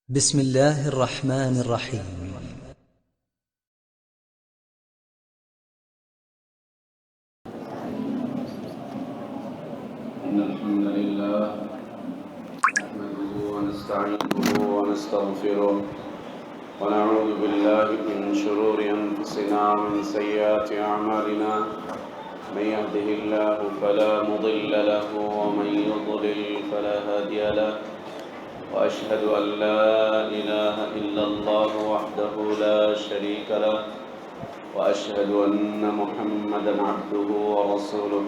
بسم الله الرحمن الرحيم. إن الحمد لله نحمده ونستعينه ونستغفره ونعوذ بالله من شرور أنفسنا ومن سيئات أعمالنا. من يهده الله فلا مضل له ومن يضلل فلا هادي له، وأشهد أن لا إله إلا الله وحده لا شريك له، وأشهد أن محمدا عبده ورسوله.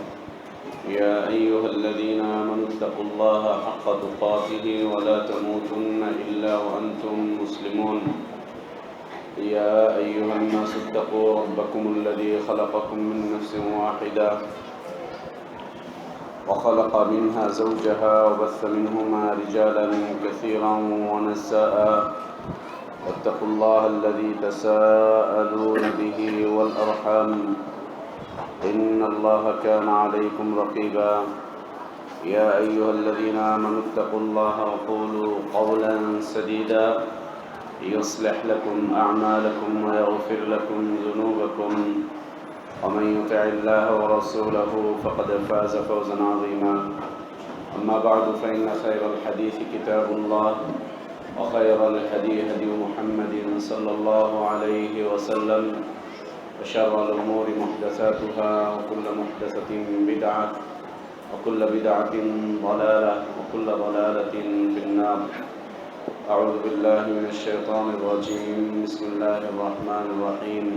يا أيها الذين آمنوا اتقوا الله حق تقاته ولا تموتن إلا وأنتم مسلمون. يا أيها الناس اتقوا ربكم الذي خلقكم من نفس واحدة وخلق منها زوجها وبث منهما رجالا كثيرا ونساء، واتقوا الله الذي تساءلون به والأرحام إن الله كان عليكم رقيبا. يا أيها الذين آمنوا اتقوا الله وقولوا قولا سديدا يصلح لكم أعمالكم ويغفر لكم ذنوبكم، ومن يطع الله ورسوله فقد فاز فوزا عظيما. أما بعد فإن خير الحديث كتاب الله، وخير الهدي هدي محمد صلى الله عليه وسلم، وشر الأمور محدثاتها، وكل محدثة بدعة، وكل بدعة ضلالة، وكل ضلالة في النار. أعوذ بالله من الشيطان الرجيم. بسم الله الرحمن الرحيم.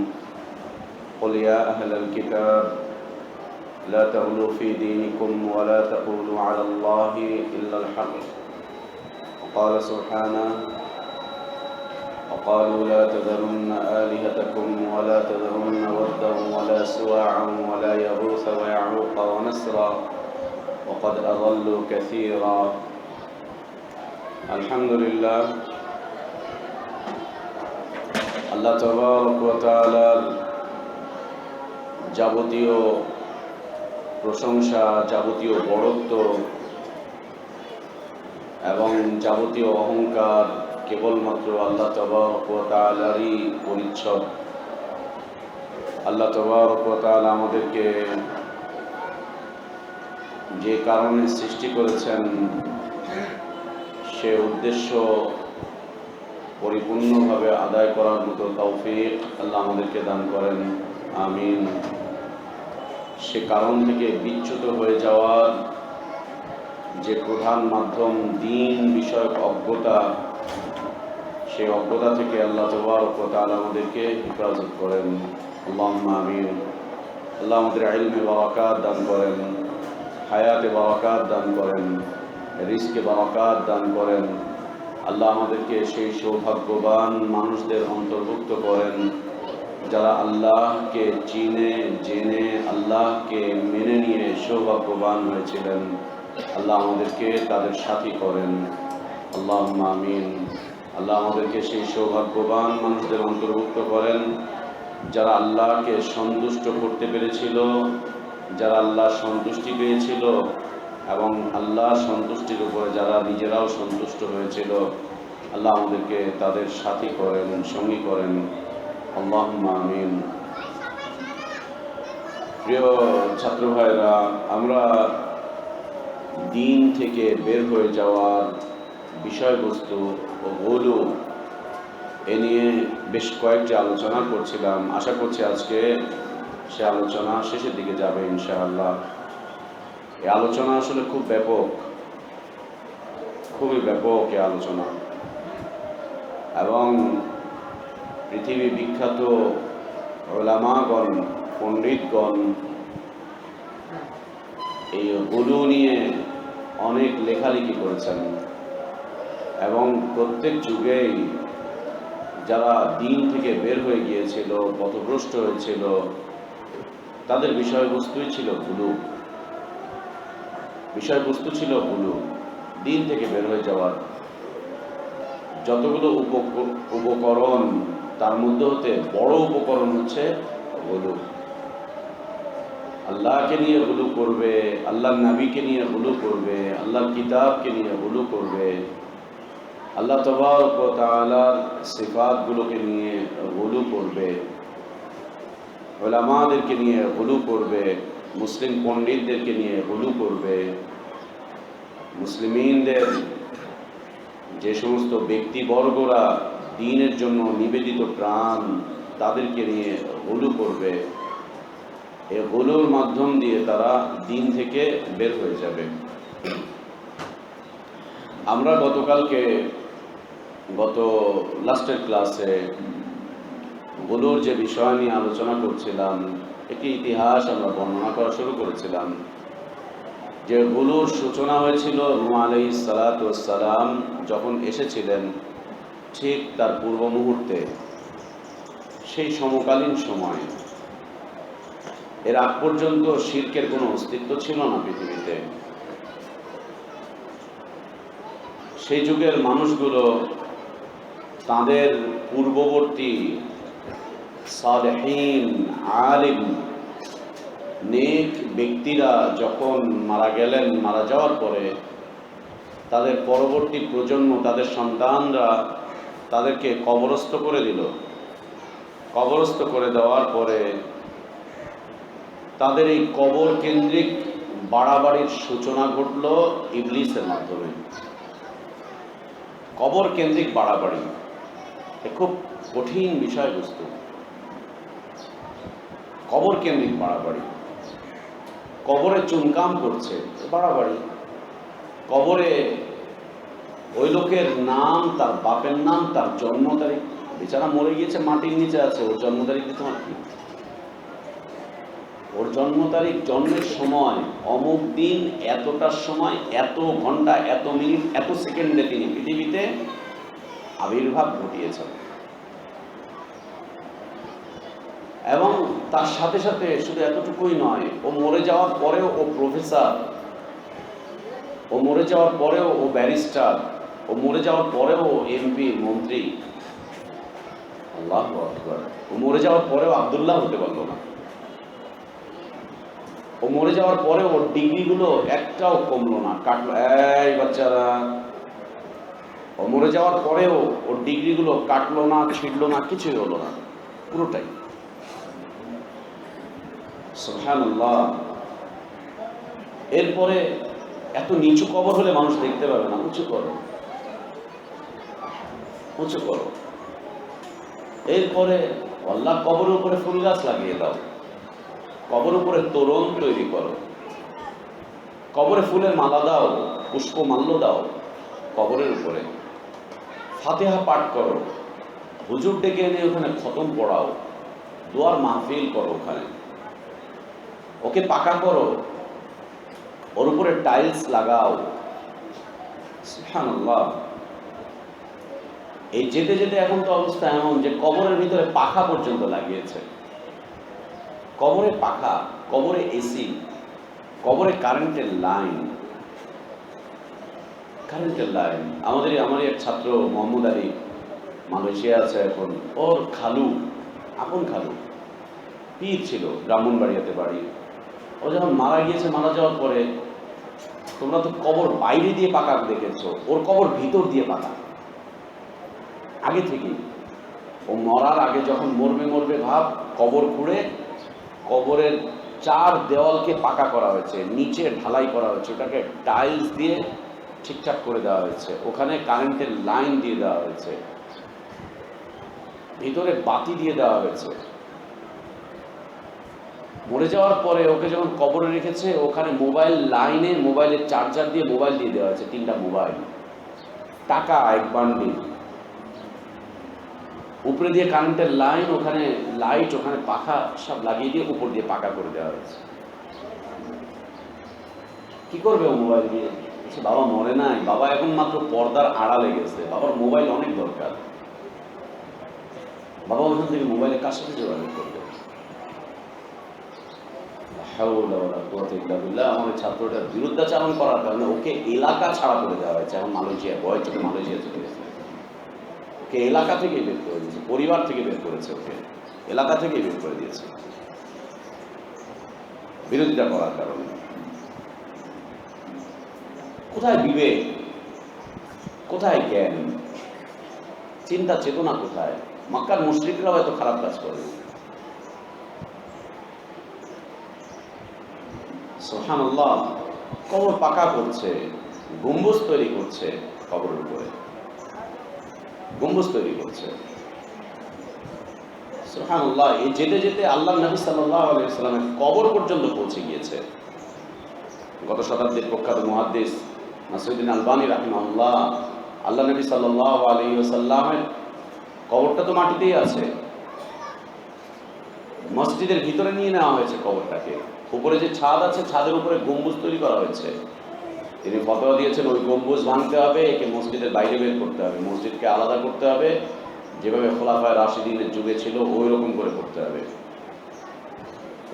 قل يا أهل الكتاب لا تغلوا في دينكم ولا تقولوا على الله إلا الحق. وقال سبحانه: وقالوا لا تذرن آلهتكم ولا تذرن ودا ولا سواعا ولا يغوث ويعوق ونسرا وقد أضلوا كثيرا. الحمد لله, আল্লাহ তাবারক ওয়া তাআলার যাবতীয় প্রশংসা, যাবতীয় বড়ত্ব এবং যাবতীয় অহংকার কেবলমাত্র আল্লাহ তাবারক ওয়া তাআলারই পরিচ্ছদ। আল্লাহ তাবারক ওয়া তাআলা আমাদেরকে যে কারণে সৃষ্টি করেছেন সে উদ্দেশ্য পরিপূর্ণভাবে আদায় করার মতো তৌফিক আল্লাহ আমাদেরকে দান করেন, আমিন। সে কারণ থেকে বিচ্যুত হয়ে যাওয়ার যে প্রধান মাধ্যম দ্বীন বিষয়ক অজ্ঞতা, সেই অজ্ঞতা থেকে আল্লাহ তাবারক ওয়া তাআলা আমাদেরকে হেফাজত করেন, আল্লাহুম্মা আমিন। আল্লাহ আমাদের ইলমে বারাকাত দান করেন, হায়াতে বারাকাত দান করেন, রিজকে বারাকাত দান করেন। আল্লাহ আমাদেরকে সেই সৌভাগ্যবান মানুষদের অন্তর্ভুক্ত করেন যারা আল্লাহকে চিনে জেনে আল্লাহকে মেনে নিয়ে সৌভাগ্যবান হয়েছিলেন। আল্লাহ আমাদেরকে তাদের সাথী করেন, আল্লাহুম্মা আমিন। আল্লাহ আমাদেরকে সেই সৌভাগ্যবান মানুষদের অন্তর্ভুক্ত করেন যারা আল্লাহকে সন্তুষ্ট করতে পেরেছিল, যারা আল্লাহর সন্তুষ্টি পেয়েছিল এবং আল্লাহর সন্তুষ্টির উপরে যারা নিজেরাও সন্তুষ্ট হয়েছিল। আল্লাহ আমাদেরকে তাদের সাথী করেন, সঙ্গী করেন, আল্লাহুম্মা আমিন। প্রিয় ছাত্র ভাইরা, আমরা দ্বীন থেকে বের হয়ে যাওয়ার বিষয়বস্তু ও গলু এ নিয়ে বেশ কয়েকটি আলোচনা করছিলাম। আশা করছি আজকে সে আলোচনা শেষের দিকে যাবে ইনশাআল্লাহ। এই আলোচনা আসলে খুব ব্যাপক, খুবই ব্যাপক এই আলোচনা, এবং পৃথিবী বিখ্যাত উলামাগণ, পণ্ডিতগণ এই গুলো নিয়ে অনেক লেখালেখি করেছেন, এবং প্রত্যেক যুগেই যারা দ্বীন থেকে বের হয়ে গিয়েছিল, পথভ্রষ্ট হয়েছিল, তাদের বিষয়বস্তুই ছিল গুলো, বিষয়বস্তু ছিল গুলো। দ্বীন থেকে বের হয়ে যাওয়ার যতগুলো উপকরণ, তার মধ্যে হতে বড় উপকরণ হচ্ছে গুলো। আল্লাহকে নিয়ে গুলো করবে, আল্লাহর নবীকে নিয়ে গুলো করবে, আল্লাহর কিতাবকে নিয়ে গুলো করবে, আল্লাহ তাবারক ওয়া তাআলার সিফাতগুলোকে নিয়ে গুলু করবে, উলামাদেরকে নিয়ে গুলু করবে, মুসলিম পণ্ডিতদেরকে নিয়ে গুলু করবে, মুসলিমিনদের যে সমস্ত ব্যক্তিবর্গরা দ্বীনের জন্য নিবেদিত প্রাণ তাদেরকে নিয়ে গুলু করবে। এই গুলুর মাধ্যম দিয়ে তারা দ্বীন থেকে বের হয়ে যাবে। আমরা গত লাস্টের ক্লাসে গুলুর যে বিষয় নিয়ে আলোচনা করছিলাম, একটি ইতিহাস আমরা বর্ণনা করা শুরু করেছিলাম যে গুলুর সূচনা হয়েছিল নূহ আলাইহিস সালাতু ওয়াস সালাম যখন এসেছিলেন, ঠিক তার পূর্ব মুহূর্তে, সেই সমকালীন সময়ে। এর আগ পর্যন্ত শিরকের কোনো অস্তিত্ব ছিল না পৃথিবীতে। সেই যুগের মানুষগুলো তাদের পূর্ববর্তী সালেহীন আলিম নেক ব্যক্তিরা যখন মারা যাওয়ার পরে তাদের পরবর্তী প্রজন্ম, তাদের সন্তানরা তাদেরকে কবরস্থ করে দিল। কবরস্থ করে দেওয়ার পরে তাদের এই কবর কেন্দ্রিক বাড়াবাড়ির সূচনা ঘটল ইবলিসের মাধ্যমে। কবর কেন্দ্রিক বাড়াবাড়ি খুব কঠিন বিষয়বস্তু। কবর কেন্দ্রিক বাড়াবাড়ি, কবরে চুনকাম করছে বাড়াবাড়ি। কবরে ওই লোকের নাম, তার বাপের নাম, তার জন্ম তারিখ, বেচারা মরে গিয়েছে, মাটির নিচে আছে, ওর জন্ম তারিখ দিয়ে তোমার কি? ওর জন্ম তারিখ, জন্মের সময়, অমুক দিন, এতটার সময়, এত ঘন্টা, এত মিনিট, এত সেকেন্ডে তিনি পৃথিবীতে আবির্ভাব ঘটিয়েছেন। এবং তার সাথে সাথে শুধু এতটুকুই নয়, ও মরে যাওয়ার পরেও ও প্রফেসর, ও মরে যাওয়ার পরেও ও ব্যারিস্টার, ও মরে যাওয়ার পরেও এমপি, মন্ত্রী। আল্লাহু আকবার। ও মরে যাওয়ার পরেও আব্দুল্লাহ হতে পারলো না। ও মরে যাওয়ার পরেও ওর ডিগ্রিগুলো একটাও কমলো না, কাটলো। এই বাচ্চারা, ও মরে যাওয়ার পরেও ওর ডিগ্রিগুলো কাটলো না, ছিঁড়লো না, কিছুই হলো না, পুরোটাই। সুবহানাল্লাহ। এরপরে এত নিচু কবর হলে মানুষ দেখতে পাবে না। উঁচু করো, উঁচু করো। এরপরে আল্লাহ কবরের উপরে ফুল গাছ লাগিয়ে দাও, কবর উপরে তোরণ তৈরি করো, কবরে ফুলের মালা দাও, পুষ্প মাল্য দাও কবরের উপরে, ফাতিহা পাঠ করো, হুজুর ডেকে এনে ওখানে খতম পড়াও, দোয়ার মাহফিল করো, ওখানে ওকে পাকা করো, ওর উপরে টাইলস লাগাও। সুবহানাল্লাহ। এই যেতে যেতে এখন তো অবস্থা এমন যে কবরের ভিতরে পাখা পর্যন্ত লাগিয়েছে। কবরে পাখা, কবরে এসি, কবরে কারেন্টের লাইন। কারেন্টের লাইন। আমারই এক ছাত্র মোহাম্মদ আলী, মালয়েশিয়া আছে এখন। ওর খালু, আপন খালু, পীর ছিল, ব্রাহ্মণবাড়িয়াতে বাড়ি। ও যখন মারা গিয়েছে, মারা যাওয়ার পরে, তোমরা তো কবর বাইরে দিয়ে পাকা দেখেছো, ওর কবর ভিতর দিয়ে পাকা আগে থেকেই। ও মরার আগে যখন মরবে ভাব, কবর খুঁড়ে কবরের চার দেওয়ালকে পাকা করা হয়েছে, নিচে ঢালাই করা হয়েছে, ওটাকে টাইলস দিয়ে ঠিকঠাক করে দেওয়া হয়েছে, ওখানে কারেন্টের লাইন দিয়ে দেওয়া হয়েছে, ভিতরে বাতি দিয়ে দেওয়া হয়েছে। মরে যাওয়ার পরে ওকে যখন কবরে রেখেছে, ওখানে মোবাইল লাইনে, মোবাইলের চার্জার দিয়ে মোবাইল দিয়ে দেওয়া হয়েছে, 3টা মোবাইল, টাকা এক বান্ডিল, উপরে দিয়ে কারেন্টের লাইন, ওখানে লাইট, ওখানে পাখা সব লাগিয়ে দিয়ে উপর দিয়ে পাকা করে দেওয়া হয়েছে। কি করবে ও মোবাইল দিয়ে? বাবা মরে নাই, বাবা এখন মাত্র পর্দার আড়ালে গেছে, বাবার মোবাইল অনেক দরকার। বাবা ওখান থেকে মোবাইলে কার সাথে যোগাযোগ করবে? আমাদের ছাত্রটার বিরুদ্ধাচারণ করার কারণে ওকে এলাকা ছাড়া করে দেওয়া হয়েছে। এখন মালয়েশিয়া, বয়স থেকে মালয়েশিয়া চলে গেছে। ওকে এলাকা থেকে বের করে দিয়েছে, পরিবার থেকে বের করেছে, ওকে এলাকা থেকে বের করে দিয়েছে বিরোধিতা করার কারণে। কোথায় বিবেক, কোথায় জ্ঞান? চিন্তা চেতনা কোথায়? মক্কার মুশরিকরাও এত খারাপ কাজ করে। সুবহানাল্লাহ, কবর পাকা করছে, গম্বুজ তৈরি করছে, কবরের উপরে গম্বুজ তৈরি করছে। সুবহানাল্লাহ, এই যেতে যেতে আল্লাহ নবী সাল্লাল্লাহু আলাইহি ওয়াসাল্লামের কবর পর্যন্ত পৌঁছে গিয়েছে। গত শতাব্দীর প্রখ্যাত মুহাদ্দিস নাসিরুদ্দিন আলবানী রাহিমাহুল্লাহ, আল্লাহ নবী সাল্লাল্লাহু আলাইহি ওয়াসাল্লামের কবরটা তো মাটিতেই আছে, মসজিদের ভিতরে নিয়ে নেওয়া হয়েছে কবরটাকে। উপরে যে ছাদ আছে, ছাদের উপরে গম্বুজ তৈরি করা হয়েছে। তিনি ফতোয়া দিয়েছেন ওই গম্বুজ ভাঙতে হবে, একে মসজিদের বাইরে বের করতে হবে, মসজিদকে আলাদা করতে হবে, যেভাবে খোলাফায়ে রাশিদিনের যুগে ছিল ওই রকম করে করতে হবে।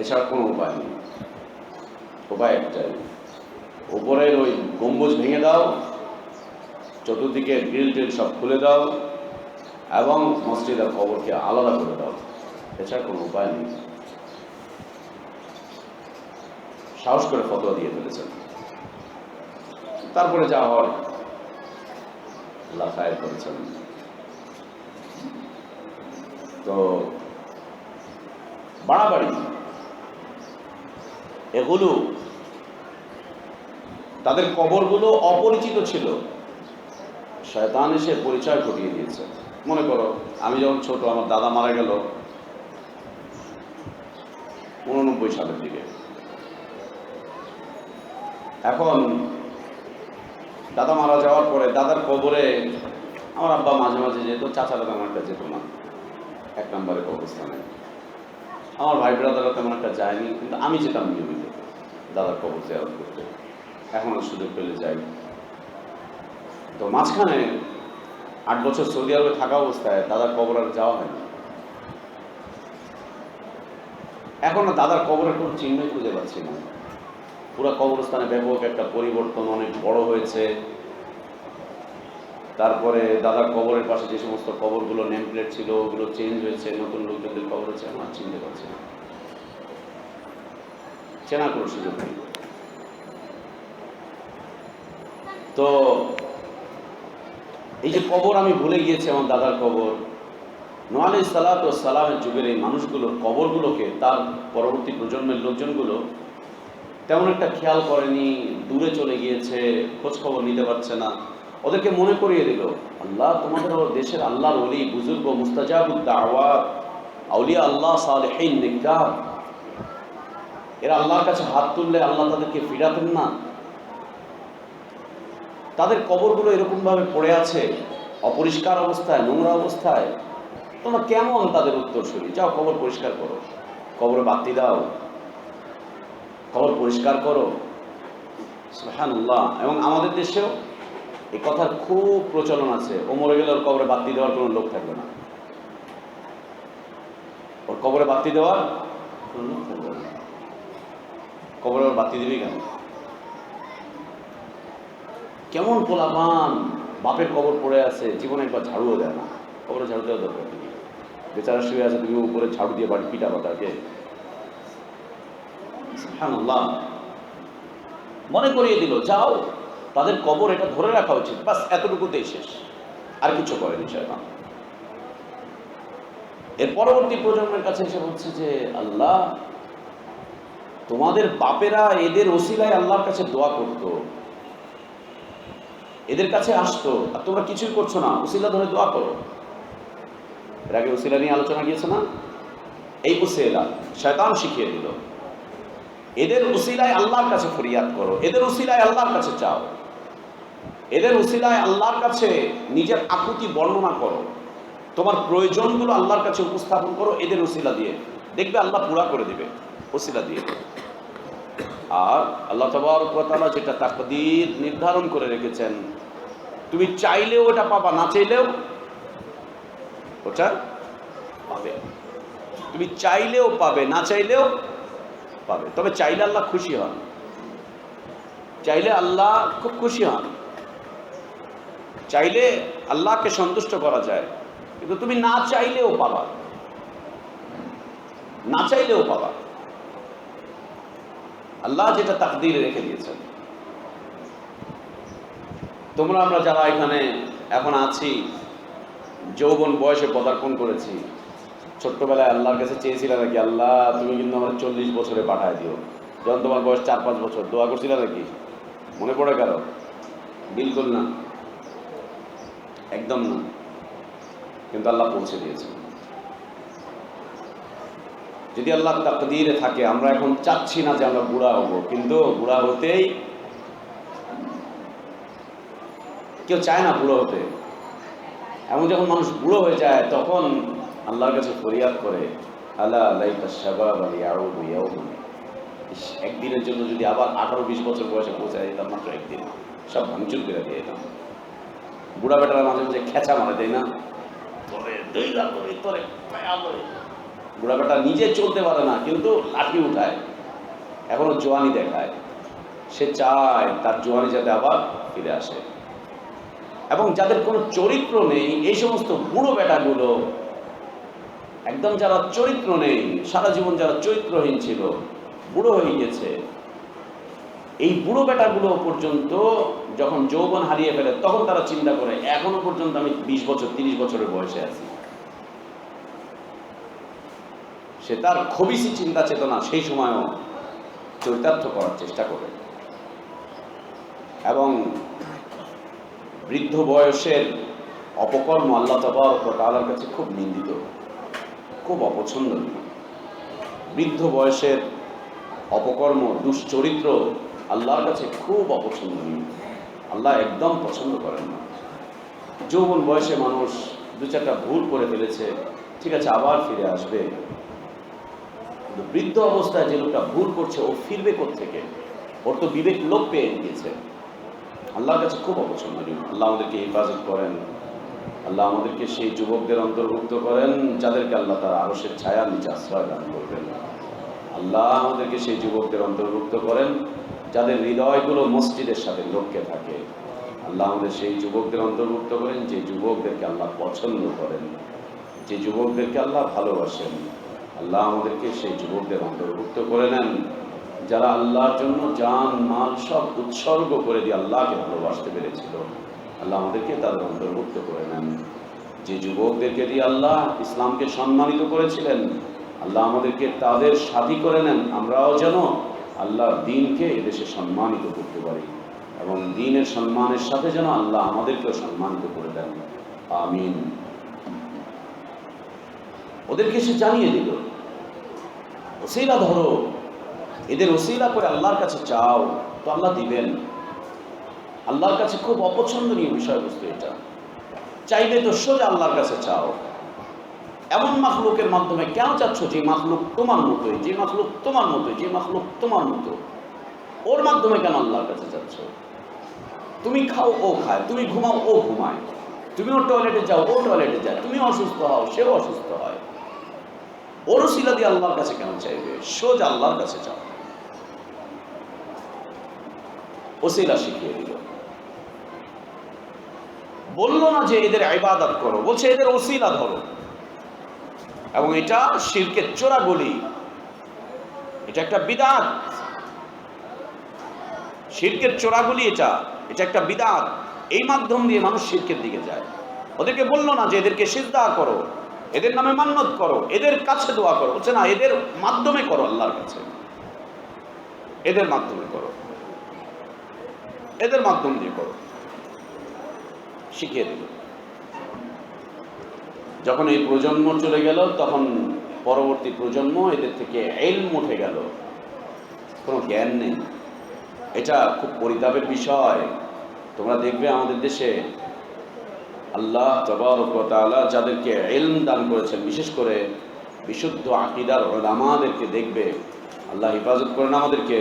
এছাড়া কোনো উপায় নেই। উপায় একটাই, উপরের ওই গম্বুজ ভেঙে দাও, চতুর্দিকে গ্রিল টিল সব খুলে দাও এবং মসজিদ আর কবরকে আলাদা করে দাও। এছাড়া কোনো উপায় নেই। সাহস করে ফতোয়া দিয়ে ফেলেছেন। তারপরে যা হয় আল্লাহ খায়ের করেছেন। তো বাড়াবাড়ি এগুলো, তাদের কবরগুলো অপরিচিত ছিল, শয়তান এসে পরিচয় ঘটিয়ে দিয়েছে। মনে করো আমি যখন ছোট, আমার দাদা মারা গেল 89 সালের দিকে। এখন দাদা মারা যাওয়ার পরে দাদার কবরে আমার আব্বা মাঝে মাঝে যেত, চাচারা তেমন একটা যেত না, 1 নম্বরে কবরস্থানে। আমার ভাই ব্রাদাররা তেমন একটা যায়নি, কিন্তু আমি যেতাম নিয়মিত দাদার কবর জিয়ারত করতে। এখনও সুযোগ পেলে যাই। তো মাঝখানে 8 বছর সৌদি আরবে থাকা অবস্থায় দাদার কবর আর যাওয়া হয়নি। এখন দাদার কবরের কোনো চিহ্নই খুঁজে পাচ্ছি না। পুরো কবরস্থানে ব্যাপক একটা পরিবর্তন, অনেক বড় হয়েছে। তারপরে দাদার কবরের পাশে যে সমস্ত কবরগুলো নেম প্লেট ছিল ওগুলো চেঞ্জ হয়েছে, নতুন লোকজনদের কবর হচ্ছে। আমার চিনতে পারছি না, চেনা কোনো সুযোগ নেই। তো এই যে কবর আমি ভুলে গিয়েছি, আমার দাদার কবর, নূহ আলাইহিস সালাতু ওয়াস সালামের যুগের এই মানুষগুলোর কবরগুলোকে তার পরবর্তী প্রজন্মের লোকজনগুলো তেমন একটা খেয়াল করেনি, দূরে চলে গিয়েছে, খোঁজ খবর নিতে পারছে না। ওদেরকে মনে করিয়ে দিল, আল্লাহ তোমাদের দেশের আল্লাহর ওলি, বুজুর্গ, মুস্তাজাবুদ দাওয়াত, আউলিয়া আল্লাহ, সালেহীন, নেককার, এরা আল্লাহর কাছে হাত তুললে আল্লাহ তাদেরকে ফিরাতেন না। তাদের কবরগুলো এরকমভাবে পড়ে আছে, অপরিষ্কার অবস্থায়, নোংরা অবস্থায়। তোমরা কেমন তাদের উত্তরসূরি? যাও কবর পরিষ্কার করো, কবরে বাতি দাও, কবর পরিষ্কার করো। সুবহানাল্লাহ। এবং আমাদের দেশেও এই কথার খুব প্রচলন আছে, ও মরে গেলে ওর কবরে বাতি দেওয়ার কোনো লোক থাকবে না, ওর কবরে বাতি দেওয়ার কোনো লোক থাকবে না। কবরে ওর বাতি দিবি কেন? কেমন পোলাপান, বাপের কবর পড়ে আছে, জীবনে একবার ঝাড়ুও দেয় না। কবরে ঝাড়ু দেওয়া দরকার নেই, বেচারা শুয়ে আছে, তুমি উপরে ঝাড়ু দিয়ে বাড়ি পিটাবা তাকে। সুবহানাল্লাহ। মনে করিয়ে দিল, যাও তাদের কবর, এটা ধরে রাখা উচিত, বাস এতটুকুতেই শেষ, আর কিছু করেনি শয়তান। এর পরবর্তী প্রজন্মের কাছে এসে বলছে যে আল্লাহ তোমাদের বাপেরা এদের ওসিলায় আল্লাহর কাছে দোয়া করতো, এদের কাছে আসতো, আর তোমরা কিছুই করছো না, ওসিলা ধরে দোয়া করো। এর আগে ওসিলা নিয়ে আলোচনা গিয়েছে না? এই ওসিলা শয়তান শিখিয়ে দিল, এদের উসিলায় আল্লাহর কাছে ফরিয়াদ করো, এদের উসিলায় আল্লাহর কাছে চাও, এদের উসিলায় আল্লাহর কাছে নিজের আকুতি বর্ণনা করো, তোমার প্রয়োজনগুলো আল্লাহর কাছে উপস্থাপন করো এদের উসিলা দিয়ে, দেখবে আল্লাহ পুরা করে দিবে উসিলা দিয়ে। আর আল্লাহ তাবারক ওয়া তাআলা যেটা তাকদীর নির্ধারণ করে রেখেছেন, তুমি চাইলেও ওটা পাবা, না চাইলেও ওটা পাবে। তুমি চাইলেও পাবে, না চাইলেও পাবে। তবে চাইলে আল্লাহ খুশি হন, চাইলে আল্লাহ খুব খুশি হন, চাইলে আল্লাহকে সন্তুষ্ট করা যায়। কিন্তু তুমি না চাইলেও পাবা, না চাইলেও পাবা। আল্লাহ যেটা তাকদীরে রেখে দিয়েছেন। তোমরা আমরা যারা এখানে এখন আছি, যৌবন বয়সে পদার্পণ করেছি। ছোট্টবেলায় আল্লাহর কাছে চেয়েছিলাম নাকি, আল্লাহ তুমি কিন্তু আমার 40 বছরে পাঠায় দিও, যখন তোমার বয়স 4-5 বছর, দোয়া করছিল নাকি? মনে পড়ে কারো? বিলকুল না, একদম না। কিন্তু আল্লাহ পৌঁছে দিয়েছে। যদি আল্লাহ তাকদীরে থাকে, আমরা এখন চাচ্ছি না যে আমরা বুড়া হব, কিন্তু বুড়া হতেই কেউ চায় না বুড়ো হতে। এমন যখন মানুষ বুড়ো হয়ে যায় তখন আল্লাহর কাছে ফরিয়াদ করে, আলা লাইতা শাবাব ইয়াউদু ইয়াউমান, একদিনের জন্য যদি আবার 18-20 বছর বয়সে পৌঁছে যেতাম, মাত্র একদিন, সব ভাঙচুর করে দিয়ে যেতাম। বুড়া বেটারা মাঝে মাঝে খেঁচা মারে, তাই না? বুড়া বেটা নিজে চলতে পারে না, কিন্তু লাঠি উঠায়, এখনো জোয়ানি দেখায়। সে চায় তার জোয়ানি যাতে আবার ফিরে আসে। এবং যাদের কোনো চরিত্র নেই, এই সমস্ত বুড়ো বেটাগুলো, একদম যারা চরিত্র নেই, সারা জীবন যারা চরিত্রহীন ছিল, বুড়ো হয়ে গেছে, এই বুড়ো বেটাগুলো পর্যন্ত যখন যৌবন হারিয়ে ফেলে তখন তারা চিন্তা করে, এখনো পর্যন্ত আমি 20 বছর 30 বছরের বয়সে আছি। সে তার খবিসি চিন্তা চেতনা সেই সময়ও চরিতার্থ করার চেষ্টা করে। এবং বৃদ্ধ বয়সের অপকর্ম আল্লাহ তাবারক ওয়া তাআলার কাছে খুব নিন্দিত, খুব অপছন্দনীয়। বৃদ্ধ বয়সের অপকর্ম, দুশ্চরিত্র আল্লাহর কাছে খুব অপছন্দনীয়। আল্লাহ একদম পছন্দ করেন না। যৌবন বয়সে মানুষ 2-4টা ভুল করে ফেলেছে, ঠিক আছে, আবার ফিরে আসবে। কিন্তু বৃদ্ধ অবস্থায় যে লোকটা ভুল করছে, ও ফিরবে কোত্থেকে? ওর তো বিবেক লোপ পেয়ে গিয়েছে। আল্লাহর কাছে খুব অপছন্দনীয়। আল্লাহ আমাদেরকে হেফাজত করেন। আল্লাহ আমাদেরকে সেই যুবকদের অন্তর্ভুক্ত করেন যাদেরকে আল্লাহ তার আরশের ছায়ার নিচে আশ্রয় দান করবেন। আল্লাহ আমাদেরকে সেই যুবকদের অন্তর্ভুক্ত করেন যাদের হৃদয়গুলো মসজিদের সাথে লক্ষ্যে থাকে। আল্লাহ আমাদের সেই যুবকদের অন্তর্ভুক্ত করেন যে যুবকদেরকে আল্লাহ পছন্দ করেন, যে যুবকদেরকে আল্লাহ ভালোবাসেন। আল্লাহ আমাদেরকে সেই যুবকদের অন্তর্ভুক্ত করে নেন যারা আল্লাহর জন্য জান মাল সব উৎসর্গ করে দিয়ে আল্লাহকে ভালোবাসতে পেরেছিল। আল্লাহ আমাদেরকে তাদের অন্তর্ভুক্ত করে নেন। যে যুবকদেরকে দিয়ে আল্লাহ ইসলামকে সম্মানিত করেছিলেন, আল্লাহ আমাদেরকে তাদের সাথী করে নেন, আমরাও যেন আল্লাহর দ্বীনকে এদেশে সম্মানিত করতে পারি এবং দ্বীনের সম্মানের সাথে যেন আল্লাহ আমাদেরকেও সম্মানিত করে দেন। আমিন। ওদেরকে সে জানিয়ে দিল, ওসিলা ধরো, এদের ওসিলা করে আল্লাহর কাছে চাও, তো আল্লাহ দিবেন। আল্লাহর কাছে খুব অপছন্দনীয় বিষয়বস্তু এটা। চাইলে তো সোজা আল্লাহর কাছে চাও। এমন মাখলুকের মাধ্যমে কেন চাচ্ছ যে মাখলুক তোমার মতোই, যে মাখলুক তোমার মতোই, যে মাখলুক তোমার মতো, ওর মাধ্যমে কেন আল্লাহর কাছে চাচ্ছ? তুমি খাও, ও খায়, তুমি ঘুমাও, ও ঘুমায়, তুমিও টয়লেটে যাও, ও টয়লেটে যায়, তুমি অসুস্থ হও, সেও অসুস্থ হয়। ওর ওসিলা দিয়ে আল্লাহর কাছে কেন চাইবে? সোজা আল্লাহর কাছে চাও। ওসিলা শিখিয়ে দিল। বলল না যে এদের ইবাদত করো, বলছে এদের ওসিলা ধরো। এবং এটা শিরকের চোরা গলি, এটা একটা বিদআত। শিরকের চোরা গলি এটা একটা বিদআত। এই মাধ্যম দিয়ে মানুষ শিরকের দিকে যায়। ওদেরকে বলল না যে এদেরকে সিজদা করো, এদের নামে মান্নত করো, এদের কাছে দোয়া করো, বলছে না, এদের মাধ্যমে করো, আল্লাহর কাছে এদের মাধ্যমে করো, এদের মাধ্যম দিয়ে করো, শিখিয়ে দিল। যখন এই প্রজন্ম চলে গেল, তখন পরবর্তী প্রজন্ম এদের থেকে ইলম উঠে গেল, কোনো জ্ঞান নেই। এটা খুব পরিতাপের বিষয়। তোমরা দেখবে আমাদের দেশে আল্লাহ তাবারক ওয়া তাআলা যাদেরকে ইলম দান করেছেন, বিশেষ করে বিশুদ্ধ আকীদার উলামাদেরকে দেখবে, আল্লাহ হেফাজত করেন আমাদেরকে।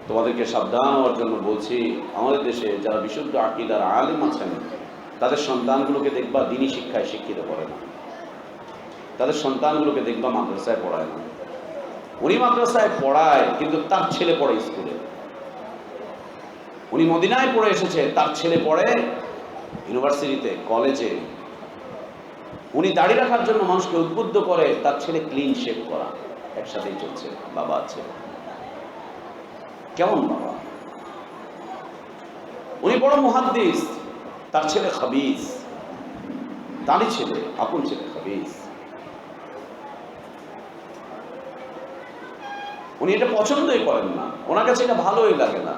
তোমাদেরকে সাবধান হওয়ার জন্য বলছি, আমাদের দেশে যারা বিশুদ্ধ আকীদার আলেম আছেন, তাদের সন্তানগুলোকে দেখবা দ্বীনি শিক্ষায় শিক্ষিত করে না। তাদের সন্তানগুলোকে দেখবা মাদ্রাসায় পড়ায় না। উনি মাদ্রাসায় পড়ায়, কিন্তু তার ছেলে পড়ে স্কুলে। উনি মদিনায় পড়ে এসেছে, তার ছেলে পড়ে ইউনিভার্সিটিতে, কলেজে। উনি দাড়ি রাখার জন্য মানুষকে উদ্বুদ্ধ করে, তার ছেলে ক্লিন শেভ করা। একসাথেই চলছে, বাবা আছে। কেমন বাবা? উনি বড় মুহাদ্দিস, তার ছেলে খাবিস। তারই ছেলে, আপন ছেলে খাবিস। উনি এটা পছন্দই করেন না, ওনার কাছে এটা ভালোই লাগে না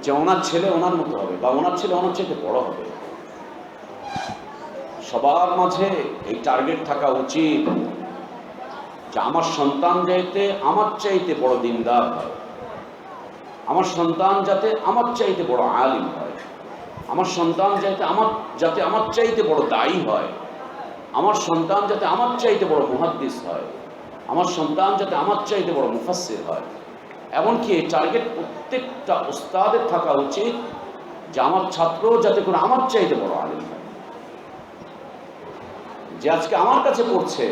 যে ওনার ছেলে ওনার মতো হবে বা ওনার ছেলে ওনার চাইতে বড় হবে। সবার মাঝে এই টার্গেট থাকা উচিত যে আমার সন্তান যাতে আমার চাইতে বড় দিনদার হয়, আমার সন্তান যাতে আমার চাইতে বড় আলিম হয়, আমার সন্তান যাতে আমার চাইতে বড় দায়ী হয়, আমার সন্তান যাতে আমার চাইতে বড় মুহাদ্দিস হয়, আমার সন্তান যাতে আমার চাইতে বড় মুফাসসির হয়। এমনকি এই টার্গেট প্রত্যেকটা উস্তাদের থাকা উচিত যে আমার ছাত্র যাতে করে আমার চাইতে বড় আলিম হয়। যে আজকে আমার কাছে পড়ছে,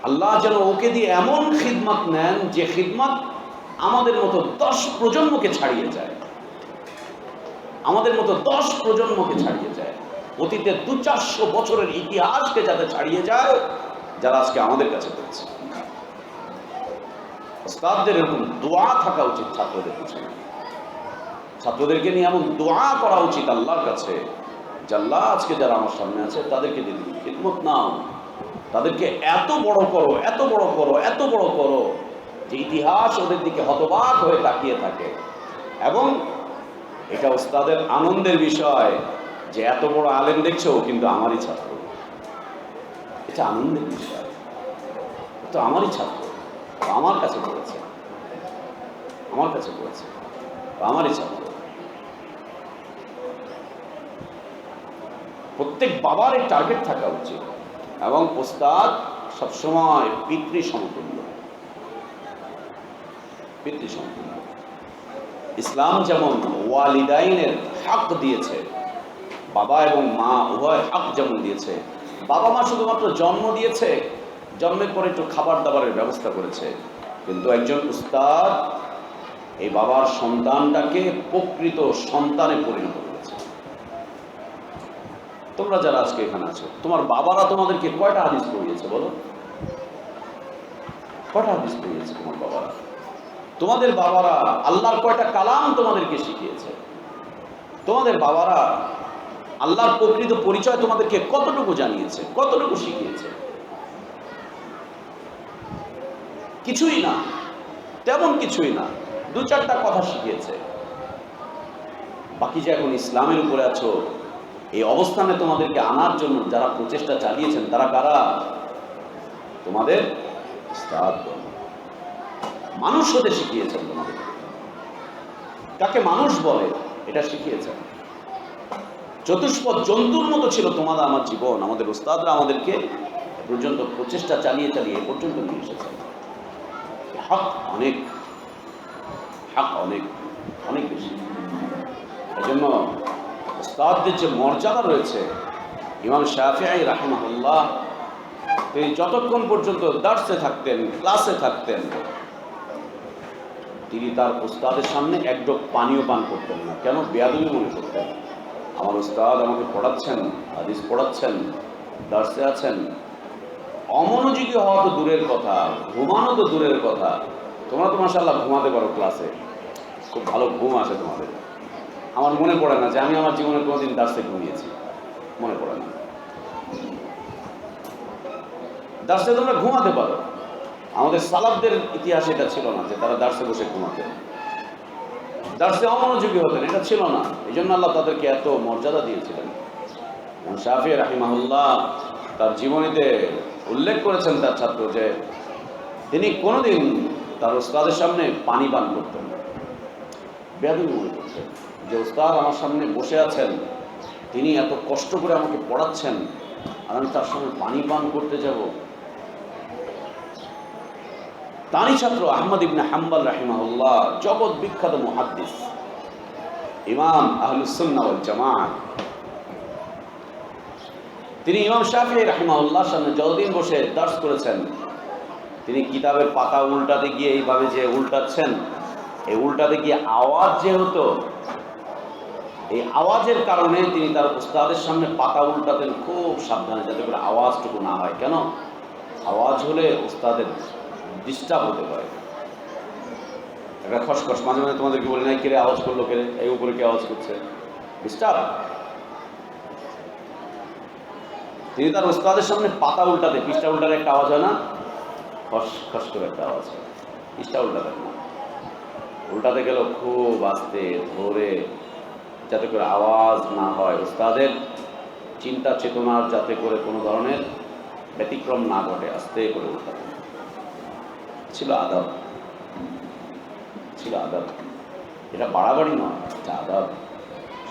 আল্লাহ যেন ওকে দিয়ে এমন খিদমত নেন যে খিদমত আমাদের মতো 10 প্রজন্মকে ছাড়িয়ে যায়, আমাদের মতো 10 প্রজন্মকে ছাড়িয়ে যায়, অতীতে 200-400 বছরের ইতিহাসকে যাতে ছাড়িয়ে যায়, যারা আজকে আমাদের কাছে পড়ছে। উস্তাদদের এরকম দোয়া থাকা উচিত ছাত্রদের পিছনে, ছাত্রদেরকে নিয়ে এমন দোয়া করা উচিত আল্লাহর কাছে যে আল্লাহ আজকে যারা আমার সামনে আছে তাদেরকে দিয়ে দিন খিদমত নাও, তাদেরকে এত বড় করো, এত বড় করো, এত বড় করো যে ইতিহাস ওদের দিকে হতবাক হয়ে তাকিয়ে থাকে। এবং এটা উস্তাদের আনন্দের বিষয় যে এত বড় আলেম দেখছো কিন্তু আমারই ছাত্র, এটা আনন্দের বিষয়, তো আমারই ছাত্র, আমার কাছে পড়েছে, আমার কাছে পড়েছে, আমারই ছাত্র। প্রত্যেক বাবার এই টার্গেট থাকা উচিত। এবং উস্তাদ সবসময় পিতৃ সমতুল্য, পিতৃ সমতুল্য। ইসলাম যেমন ওয়ালিদাইনের হক দিয়েছে, বাবা এবং মা উভয় হক যেমন দিয়েছে, বাবা মা শুধুমাত্র জন্ম দিয়েছে, জন্মের পরে একটু খাবার দাবারের ব্যবস্থা করেছে, কিন্তু একজন উস্তাদ এই বাবার সন্তানটাকে প্রকৃত সন্তানে পরিণত করেছে। তোমরা যারা আজকে এখানে আছো, তোমার বাবারা তোমাদেরকে কয়টা হাদিস পড়িয়েছে বলো? কয়টা হাদিস পড়িয়েছে তোমার বাবারা? তোমাদের বাবারা আল্লাহর কয়টা কালাম তোমাদেরকে শিখিয়েছে? তোমাদের বাবারা আল্লাহর প্রকৃত পরিচয় তোমাদেরকে কতটুকু জানিয়েছে, কতটুকু শিখিয়েছে? কিছুই না, তেমন কিছুই না, 2-4টা কথা শিখিয়েছে। বাকি যে এখন ইসলামের উপরে আছো, এই অবস্থানে তোমাদেরকে আনার জন্য যারা প্রচেষ্টা চালিয়েছেন তারা কারা? তোমাদের উস্তাদ। মানুষ হতে শিখিয়েছেন তোমাদের, কাকে মানুষ বলে এটা শিখিয়েছেন। চতুষ্পদ জন্তুর মতো ছিল তোমাদের আমার জীবন, আমাদের উস্তাদরা আমাদেরকে পর্যন্ত প্রচেষ্টা চালিয়ে চালিয়ে এ পর্যন্ত নিয়ে এসেছেন। হক অনেক, হক অনেক, অনেক বেশি। এই জন্য উস্তাদদের যে মর্যাদা রয়েছে, ইমাম শাফিঈ রাহিমাহুল্লাহ তিনি যতক্ষণ পর্যন্ত দার্সে থাকতেন, ক্লাসে থাকতেন, তিনি তার উস্তাদের সামনে এক ঢোক পানীয় পান করতেন না। কেন? বেয়াদবি মনে করতেন। আমার উস্তাদ আমাকে পড়াচ্ছেন, হাদিস পড়াচ্ছেন, দার্সে আছেন। অমনোযোগী হওয়া তো দূরের কথা, ঘুমানো তো দূরের কথা। তোমরা তো মাশাআল্লাহ ঘুমাতে পারো, ক্লাসে খুব ভালো ঘুম আসে তোমাদের। আমার মনে পড়ে না যে আমি আমার জীবনে কোনোদিন দার্সে ঘুমিয়েছি, মনে পড়ে না। দার্সে তোমরা ঘুমাতে পারো, আমাদের সালাফদের ইতিহাসে এটা ছিল না যে তারা দার্সে বসে ঘুমাতেন, দার্সে অমনোযোগী হতেন, এটা ছিল না। এই জন্য আল্লাহ তাদেরকে এত মর্যাদা দিয়েছিলেন। শাফিঈ রাহিমাহুল্লাহ তার জীবনীতে উল্লেখ করেছেন তার ছাত্র যে তিনি কোনোদিন তার উস্তাদের সামনে পানি পান করতেন না, বেয়াদবি মনে করতেন যে উস্তাদ আমার সামনে বসে আছেন, তিনি এত কষ্ট করে আমাকে পড়াচ্ছেন আর আমি তার সামনে পানি পান করতে যাব। তারই ছাত্র আহমদ ইবনে হাম্বল রাহিমাহুল্লাহ, জগৎ বিখ্যাত মুহাদ্দিস, ইমাম আহলুস সুন্নাহ ওয়াল জামাআহ, তিনি ইমাম শাফিঈ রাহিমাহুল্লাহর সামনে যতদিন বসে দার্স করেছেন, তিনি কিতাবের পাতা উল্টাতে গিয়ে এইভাবে যে উল্টাচ্ছেন, এই উল্টাতে গিয়ে আওয়াজ যে হতো, এই আওয়াজের কারণে তিনি তার উস্তাদের সামনে পাতা উল্টাতেন খুব সাবধানে, যাতে করে আওয়াজটুকু না হয়। কেন? আওয়াজ হলে উস্তাদের ডিস্টার্ব হতে পারে। একটা খসখস মাঝে মাঝে তোমাদেরকে বলি নাই, কেড়ে আওয়াজ করলো, কেড়ে এই উপরে কে আওয়াজ করছে, ডিস্টার্ব। তিনি তার ওস্তাদের সামনে পাতা উল্টাতে, পৃষ্ঠা উল্টাতে একটা আওয়াজ হয় না, খস খস করে একটা আওয়াজ হয়, পৃষ্ঠা উল্টাতে না, উল্টাতে গেল খুব আস্তে ধরে, যাতে করে আওয়াজ না হয়, ওস্তাদের চিন্তা চেতনার যাতে করে কোনো ধরনের ব্যতিক্রম না ঘটে, আস্তে করে উল্টাতে ছিল আদব, ছিল আদব। এটা বাড়াবাড়ি নয়, এটা আদব,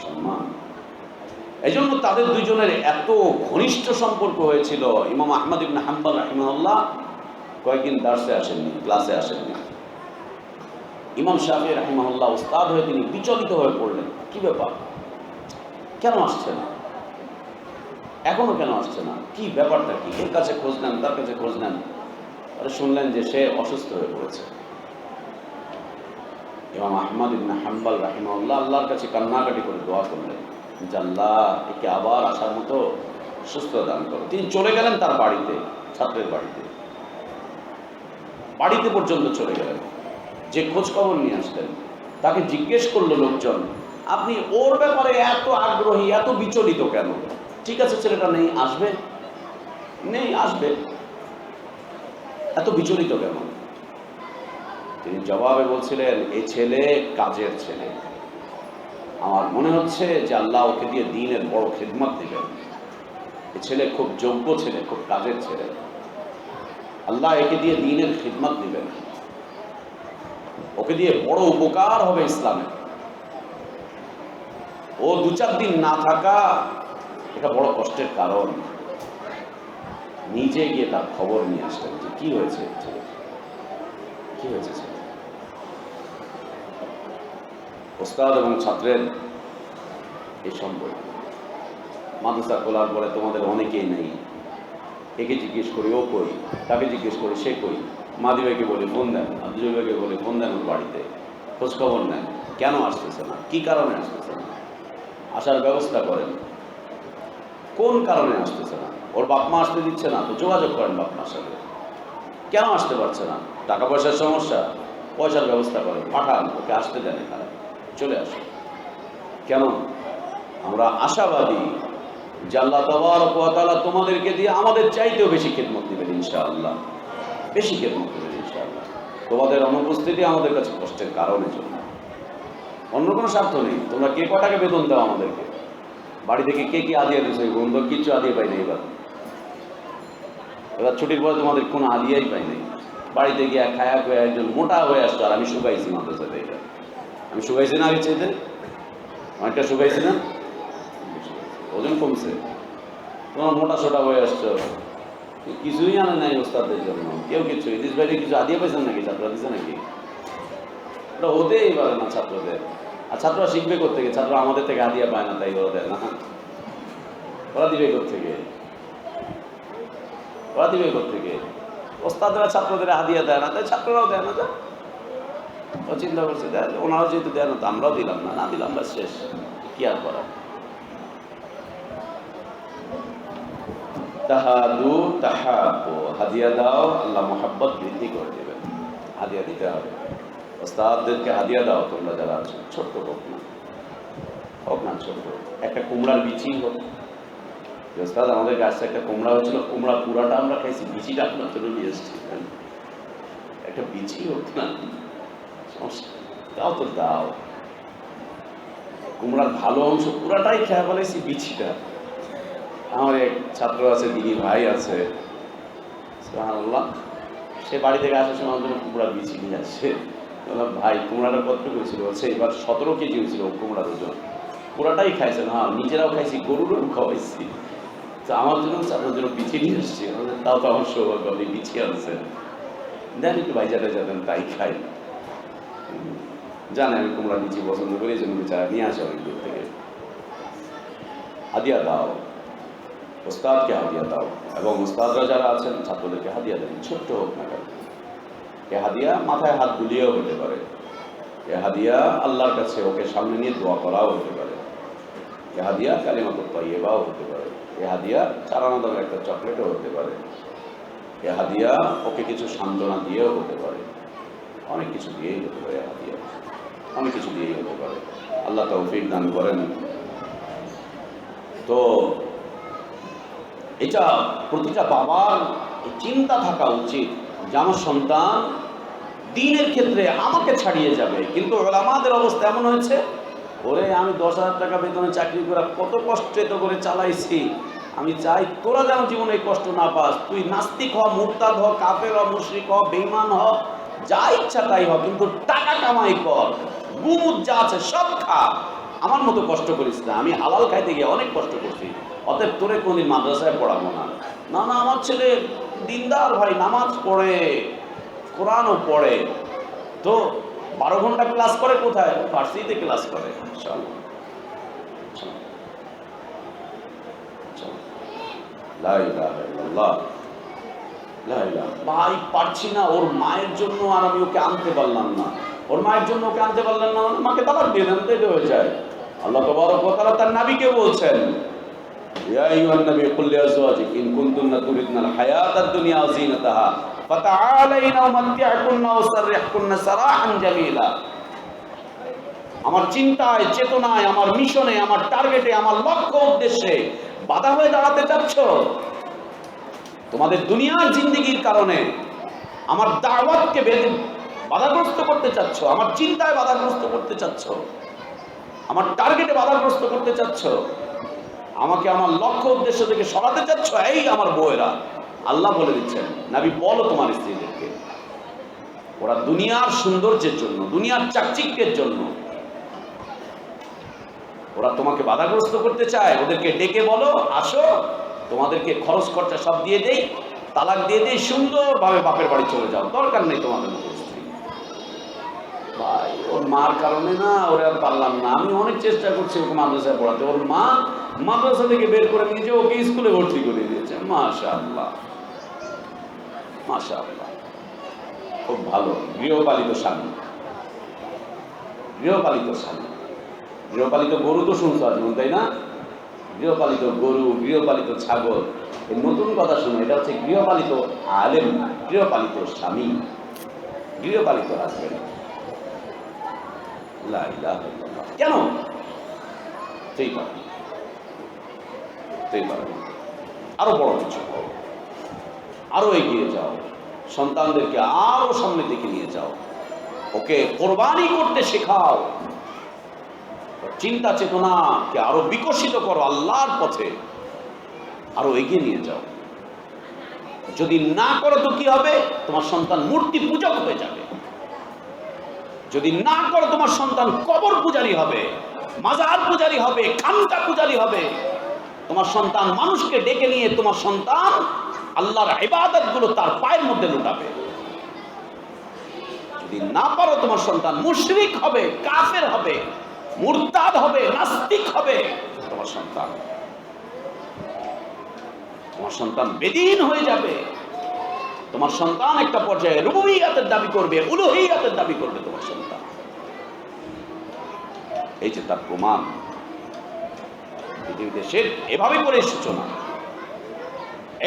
সম্মান। এই জন্য তাদের দুইজনের এত ঘনিষ্ঠ সম্পর্ক হয়েছিল। ইমাম আহমদ ইবনে হাম্বল রাহিমাহুল্লাহ কয়েকদিন দার্সে আসেননি, ক্লাসে আসেননি। ইমাম শাফিঈ রাহিমাহুল্লাহ উস্তাদ হয়ে তিনি বিচলিত হয়ে পড়লেন, কি ব্যাপার, কেন আসছে না, এখনো কেন আসছে না, কি ব্যাপারটা কি? এর কাছে খোঁজ নেন, তার কাছে খোঁজ নেন, তারা শুনলেন যে সে অসুস্থ হয়ে পড়েছে। ইমাম আহমদ ইবনে হাম্বল রাহিমাহুল্লাহ আল্লাহর কাছে কান্নাকাটি করে দোয়া করলেন যে আল্লাহ একে আবার আসার মতো সুস্থতা দান করো। তিনি চলে গেলেন তার বাড়িতে, ছাত্রের বাড়িতে, বাড়িতে পর্যন্ত চলে গেলেন, যে খোঁজ খবর নিয়ে আসলেন। তাকে জিজ্ঞেস করলো লোকজন, আপনি ওর ব্যাপারে এত আগ্রহী, এত বিচলিত কেন? ঠিক আছে, ছেলেটা নেই, আসবে, নেই, আসবে, এত বিচলিত কেন? তিনি জবাবে বলছিলেন, এই ছেলে কাজের ছেলে, আমার মনে হচ্ছে যে আল্লাহ ওকে দিয়ে দ্বীনের বড় খিদমত দিবেন। এই ছেলে খুব যোগ্য ছেলে, খুব কাজের ছেলে, আল্লাহ একে দিয়ে দ্বীনের খিদমত দিবেন, ওকে দিয়ে বড় উপকার হবে ইসলামের। ও 2-4 দিন না থাকা এটা বড় কষ্টের কারণ। নিজে গিয়ে তার খবর নিয়ে আসলেন যে কি হয়েছে ছেলে, কি হয়েছে ছেলে। ওস্তাদ এবং ছাত্রের এই সম্পর্ক। মাদ্রাসা খোলার পরে তোমাদের অনেকেই নেই, একে জিজ্ঞেস করি ও কই, তাকে জিজ্ঞেস করি সে কই, মাদি ভাইকে বলি ফোন দেন, আব্দুল ভাইকে বলি ফোন দেন ওর বাড়িতে, খোঁজখবর নেন, কেন আসতেছে না, কি কারণে আসতেছে না, আসার ব্যবস্থা করেন, কোন কারণে আসতেছে না। ওর বাপ মা আসতে দিচ্ছে না তো যোগাযোগ করেন বাপ মার সাথে, কেন আসতে পারছে না, টাকা পয়সার সমস্যা, পয়সার ব্যবস্থা করেন, পাঠান, ওকে আসতে দেন, এখানে চলে আসে। কেন? আমরা আশাবাদী যে আল্লাহ তাবারক ওয়া তাআলা তোমাদেরকে দিয়ে আমাদের চাইতেও বেশি খেদমত দিবেন ইনশাআল্লাহ, বেশি খেদমত দিবেন ইনশাআল্লাহ। তোমাদের অনুপস্থিতি আমাদের কাছে কষ্টের কারণের জন্য, অন্য কোনো স্বার্থ নেই। তোমরা কে কটাকে বেতন দাও আমাদেরকে, বাড়ি থেকে কে কি আদিয়া দিয়েছে, বন্ধু কিচ্ছু আদিয়া পাই নাই। এবার ছুটির পরে তোমাদের কোনো আদিয়াই পাই নাই। বাড়িতে গিয়ে খায়া খোয়া একজন মোটা হয়ে আসতো, আর আমি শুকাইছি মাদ্রাসাতে। এটা আমি শুকাইছি না, আগে চাইতে অনেকটা শুকাইছি না, ওজন কমছে। তোমার মোটা সোটা হয়ে আসছো, কিছুই আনে নাই ওস্তাদের জন্য, কেউ কিছু। ইদিস ভাইরে কিছু আদিয়া পাইছেন নাকি, ছাত্ররা দিচ্ছে নাকি? ওটা হতেই পারে না ছাত্রদের। আর ছাত্ররা শিখবে কোত্থেকে? ছাত্ররা আমাদের থেকে আদিয়া পায় না, তাই ওরা দেয় না। ওরা দিবে কোত্থেকে? ওরা দিবে কোত্থেকে? ওস্তাদরা ছাত্রদের হাদিয়া দেয় না, তাই ছাত্ররাও দেয় না। ও চিন্তা করছে ওনারাও যেহেতু দেয় না তো আমরাও দিলাম না, না দিলাম বা শেষ, কি আর করা। তাহাদু তাহাবু, হাদিয়া দাও, আল্লাহ মোহাব্বত বৃদ্ধি করে দেবেন। হাদিয়া দিতে হবে। ওস্তাদদেরকে হাদিয়া দাও তোমরা যারা আছো, ছোট্ট হোক না, হোক না ছোট্ট, একটা কুমড়ার বিচি হোক। ওস্তাদ আমাদের গাছে একটা কুমড়া হয়েছিল, কুমড়া পুরাটা আমরা খাইছি, বিচিটা আপনার তুলে নিয়ে এসছি, একটা বিচি হোক না, তাও তো দাও। কুমড়ার ভালো অংশ পুরাটাই খেয়ে ফেলেছি, বিচিটা। আমার এক ছাত্র আছে, দিদি ভাই আছে, সুবহানাল্লাহ, সে বাড়ি থেকে আসার সময় আমাদের কুমড়া বিচি নিয়ে আসছে। বললাম ভাই কুমড়াটা কতটুকু হয়েছিল? বলছে এবার 17 কেজি হয়েছিল কুমড়ার ওজন। পুরাটাই খাইছেন? হ্যাঁ, নিজেরাও খাইছি, গরুরও খাওয়াইছি। তো আমার জন্য আপনার জন্য বিচি নিয়ে এসছি। তাও তো আমার সৌভাগ্য, আপনি বিচি আনছেন, দেন একটু ভাইজাটা যাবেন, তাই খাই। জানে আমি কুমড়া বিচি পছন্দ করি, এই জন্য বিচারা নিয়ে আসে অনেক দূর থেকে। হাদিয়া দাও, ওস্তাদকে হাদিয়া দাও, এবং ওস্তাদরা যারা আছেন ছাত্রদেরকে হাদিয়া দেন, ছোট্ট হোক না কেন। এ হাদিয়া মাথায় হাত বুলিয়েও হতে পারে, এ হাদিয়া আল্লাহর কাছে ওকে সামনে নিয়ে দোয়া করাও হতে পারে, এ হাদিয়া কালিমাতুত তাইয়্যিবাও হতে পারে, এ হাদিয়া চারানা দামের একটা চকলেটও হতে পারে, এ হাদিয়া ওকে কিছু সান্ত্বনা দিয়েও হতে পারে, অনেক কিছু দিয়েই হতে পারে। হাদিয়া অনেক কিছু দিয়েই হতে পারে। আল্লাহ তৌফিক দান করেন। তো এটা প্রতিটা বাবার চিন্তা থাকা উচিত যে আমার সন্তান দিনের ক্ষেত্রে আমাকে ছাড়িয়ে যাবে। কিন্তু আমাদের অবস্থা এমন হয়েছে, ওরে আমি 10,000 টাকা বেতনে চাকরি করে কত কষ্টে তো করে চালাইছি, আমি চাই তোরা যেন জীবনে এই কষ্ট না পাস। তুই নাস্তিক হ, মুরতাদ হ, কাফের হ, মুশরিক হ, বেঈমান হ, যা ইচ্ছা তাই হ, কিন্তু টাকা কামাই কর, গুমুদ যা আছে সব খা, আমার মতো কষ্ট করিস না। আমি হালাল খাইতে গিয়ে অনেক কষ্ট করছি, অতএব তোরে কোনদিন মাদ্রাসায় পড়াবো না। না না, আমার ছেলে দিনদার ভাই, নামাজ পড়ে, কোরআনও পড়ে, তো 12 ঘন্টা ক্লাস করে কোথায়? ফার্সিতে ক্লাস করে। চল চল চল, লা ইলাহা ইল্লাল্লাহ, লা ইলাহা। ভাই পারছি না, ওর মায়ের জন্য আর আমি ওকে আনতে পারলাম না। ওর মায়ের জন্য ওকে আনতে পারলাম না, মাকে তালাক দিয়ে দেন, তো এটা হয়ে যায়। আল্লাহ তাবারক ওয়া তাআলা তার নবীকে বলছেন, ইয়া আইয়ুহান নবী কুল লিআজওয়াজিক ইন কুনতুন্না তুরিদনাল হায়াতাদ দুনিয়া ওয়া যিনাতাহা ফাতাআলাইনা উমাত্তি'কুন্না ওয়া সাররিহকুন্না সারাহান জামিলা। আমার চিন্তায়, চেতনায়, আমার মিশনে, আমার টার্গেটে, আমার লক্ষ্য উদ্দেশ্যে বাধা হয়ে দাঁড়াতে চাচ্ছ? তোমাদের দুনিয়ার জিন্দেগির কারণে আমার দাওয়াতকে বাধাগ্রস্ত করতে চাচ্ছ, আমার চিন্তায় বাধাগ্রস্ত করতে চাচ্ছ, আমার টার্গেটে বাধাগ্রস্ত করতে চাচ্ছ, আমাকে আমার লক্ষ্য উদ্দেশ্য থেকে সরাতে চাচ্ছ। এই আমার বউয়েরা, আল্লাহ বলে দিচ্ছেন, নবী বলো তোমার স্ত্রীদেরকে, ওরা দুনিয়ার সৌন্দর্যের জন্য, দুনিয়ার চাকচিক্যের জন্য ওরা তোমাকে বাধাগ্রস্ত করতে চায়। ওদেরকে ডেকে বলো, আসো, তোমাদেরকে খরচ খরচা সব দিয়ে দেই, তালাক দিয়ে দেই, সুন্দরভাবে বাপের বাড়ি চলে যাও, দরকার নেই তোমাদের মতো স্ত্রী। ভাই ওর মার কারণে না, ওরা আর পারলাম না। আমি অনেক চেষ্টা করছি ওকে মাদ্রাসায় পড়াতে, ওর মা মাদ্রাসা থেকে বের করে নিয়ে ওকে স্কুলে ভর্তি করে দিয়েছে। মাশাআল্লাহ, মাশাআল্লাহ, খুব ভালো। গৃহপালিত স্বামী, গৃহপালিত স্বামী। গৃহপালিত গরু তো শুনছো আজীবন, তাই না? গৃহপালিত গরু, গৃহপালিত ছাগল, এই নতুন কথা শুনো, এটা হচ্ছে গৃহপালিত আলেম, গৃহপালিত স্বামী, গৃহপালিত হাজবেন্ড। লা ইলাহা ইল্লাল্লাহ। কেন? সেই পারে, সেই পারে। আরো বড় কিছু করো, আরো এগিয়ে যাও, সন্তানদেরকে আরো সামনে দিকে নিয়ে যাও, ওকে কোরবানি করতে শেখাও, চিন্তা চেতনাকে আরো বিকশিত করো, আল্লাহর পথে আরো এগিয়ে নিয়ে যাও। যদি না করো তো কি হবে? তোমার সন্তান মূর্তি পূজক হয়ে যাবে। যদি না করো তোমার সন্তান কবর পূজারী হবে, মাজার পূজারী হবে, খানকা পূজারী হবে। তোমার সন্তান মানুষকে ডেকে নিয়ে তোমার সন্তান আল্লাহর ইবাদত গুলো তার পায়ের মধ্যে লুটাবে। যদি না পারো তোমার সন্তান মুশরিক হবে, কাফের হবে, মুরতাদ হবে, নাস্তিক হবে। তোমার সন্তান বেদীন হয়ে যাবে। তোমার সন্তান একটা পর্যায়ে রুবুবিয়্যাতের দাবি করবে, উলুহিয়্যাতের দাবি করবে তোমার সন্তান। এই যে তার প্রমাণ। পৃথিবীতে সে এভাবে করে সূচনা,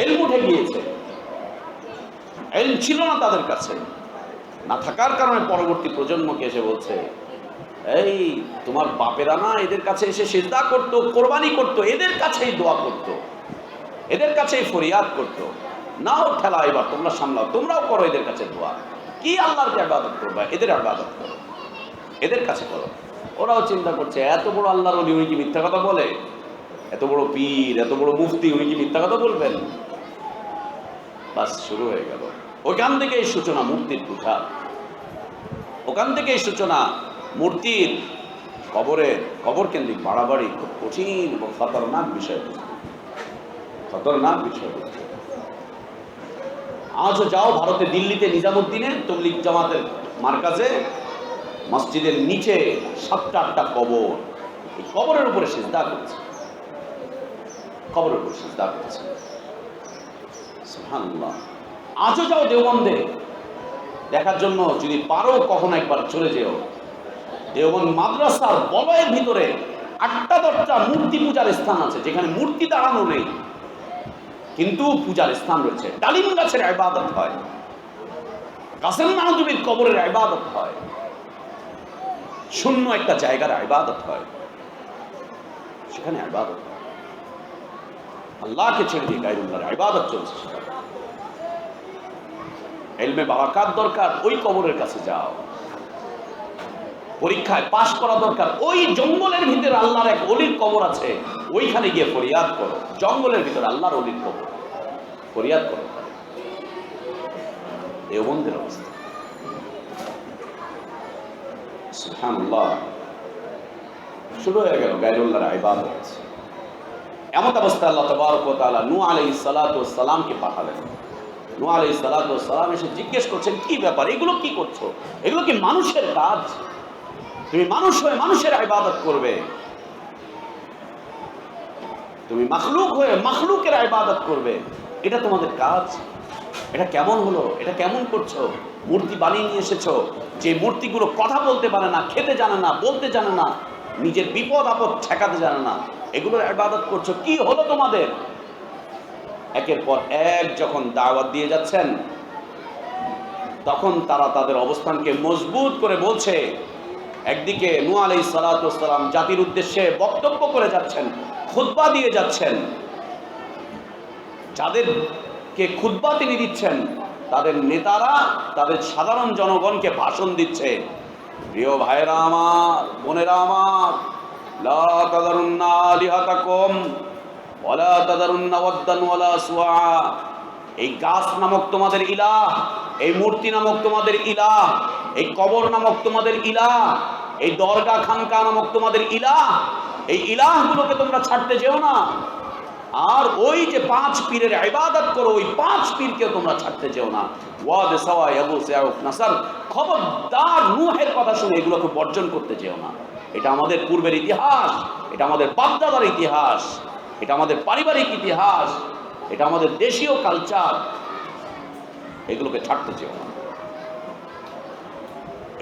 ইলম উঠে গিয়েছে, ইলম ছিল না তাদের কাছে, না থাকার কারণে পরবর্তী প্রজন্মকে এসে বলছে, এই তোমার বাপেরা না এদের কাছে এসে সিজদা করতো, কোরবানি করতো, এদের কাছেই দোয়া করতো, এদের কাছেই ফরিয়াদ করতো। নাও ঠেলা, এবার তোমরা সামলাও, তোমরাও করো এদের কাছে দোয়া। কি আল্লাহর ইবাদত করবা? এদের ইবাদত করো, এদের কাছে করো। ওরাও চিন্তা করছে, এত বড় আল্লাহর ওলি, উনি কি মিথ্যা কথা বলে? এত বড় পীর, এত বড় মুফতি, উনি কি মিথ্যা কথা বলবেন? বাস শুরু হয়ে গেল। ওখান থেকে এই সূচনা মূর্তির পূজা, ওখান থেকে এই সূচনা মূর্তির, কবর কেন্দ্রিক বাড়াবাড়ি। খুব কঠিন এবং খতরনাক বিষয়বস্তু, খতরনাক বিষয়বস্তু। আজও যাও ভারতে, দিল্লিতে নিজামুদ্দিনে তবলিগ জামাতের মারকাজে, মসজিদের নিচে 7-8টা কবর, এই কবরের উপরে সিজদা করেছে, কবরের উপরে সিজদা করেছে। সুবহানাল্লাহ। আজও যাও দেওবন্দে দেখার জন্য, যদি পারো কখনো একবার চলে যেও। দেওবন্দ মাদ্রাসার বলয়ের ভিতরে 8টা-10টা মূর্তি পূজার স্থান আছে, যেখানে মূর্তি দাঁড়ানো নেই, কিন্তু পূজার স্থান রয়েছে। ডালিম গাছের ইবাদত হয়, কাসেম নানজুবির কবরের ইবাদত হয়, শূন্য একটা জায়গার ইবাদত হয়, সেখানে ইবাদত হয়। আল্লাহকে ছেড়ে দিয়ে গায়রুল্লাহর ইবাদত চলছে। ইলমে বারাকাত দরকার, ওই কবরের কাছে যাও। পরীক্ষায় পাশ করা দরকার, ওই জঙ্গলের ভিতরে আল্লাহর এক ওলির কবর আছে, ওইখানে গিয়ে ফরিয়াদ করো। জঙ্গলের ভিতরে আল্লাহর ওলির কবর, ফরিয়াদ করো। দেওবন্দের অবস্থা, সুবহানাল্লাহ, শুরু হয়ে গেল গায়রুল্লাহর ইবাদত। এমন অবস্থা আল্লাহ তাবারক ওয়া তাআলা নূহ আলাইহিস সালাতু ওয়াস সালামকে পাঠালেন। নূহ আলাইহিস সালাতু ওয়াস সালাম এসে জিজ্ঞেস করছেন, কি ব্যাপার, এগুলো কি করছো? এগুলো কি মানুষের কাজ? তুমি মানুষ হয়ে মানুষের ইবাদত করবে? তুমি মাখলুক হয়ে মাখলুকের ইবাদত করবে? এটা তোমাদের কাজ? এটা কেমন হলো? এটা কেমন করছো? মূর্তি বানিয়ে নিয়ে এসেছো, যে মূর্তিগুলো কথা বলতে পারে না, খেতে জানে না, বলতে জানে না, নিজের বিপদ আপদ ঠেকাতে জানে না, এগুলোর ইবাদত করছো। কি হলো তোমাদের? একের পর এক যখন দাওয়াত দিয়ে যাচ্ছেন, তখন তারা তাদের অবস্থানকে মজবুত করে বলছে। একদিকে নূহ আলাইহিস সালাতু ওয়াস সালাম জাতির উদ্দেশ্যে বক্তব্য করে যাচ্ছেন, খুতবা দিয়ে যাচ্ছেন। যাদেরকে খুতবা তিনি দিচ্ছেন, তাদের নেতারা তাদের সাধারণ জনগণকে ভাষণ দিচ্ছে। প্রিয় ভাইরা আমার, বোনেরা আমার, লা তাযারুন্না আলিহাতাকুম ওয়ালা তাযারুন্না ওয়াদ্দান ওয়ালা সুওয়া। এই গাছ নামক তোমাদের ইলাহ, এই মূর্তি নামক তোমাদের ইলাহ, এই কবর নামক তোমাদের ইলাহ, এই দরগা খানকা নামক তোমাদের ইলাহ, এই ইলাহগুলোকে তোমরা ছাড়তে যেও না। আর ওই যে 5 পীরের ইবাদত করো, ওই 5 পীরকে তোমরা ছাড়তে যেও না। ওয়াদ সাওয়া আবু সাউফ নাসার, খবরদার নূহের কথা শুনে এগুলোকে বর্জন করতে যেও না। এটা আমাদের পূর্বের ইতিহাস, এটা আমাদের বাপদাদার ইতিহাস, এটা আমাদের পারিবারিক ইতিহাস, এটা আমাদের দেশীয় কালচার। এগুলোকে ছাড়তে যেও না,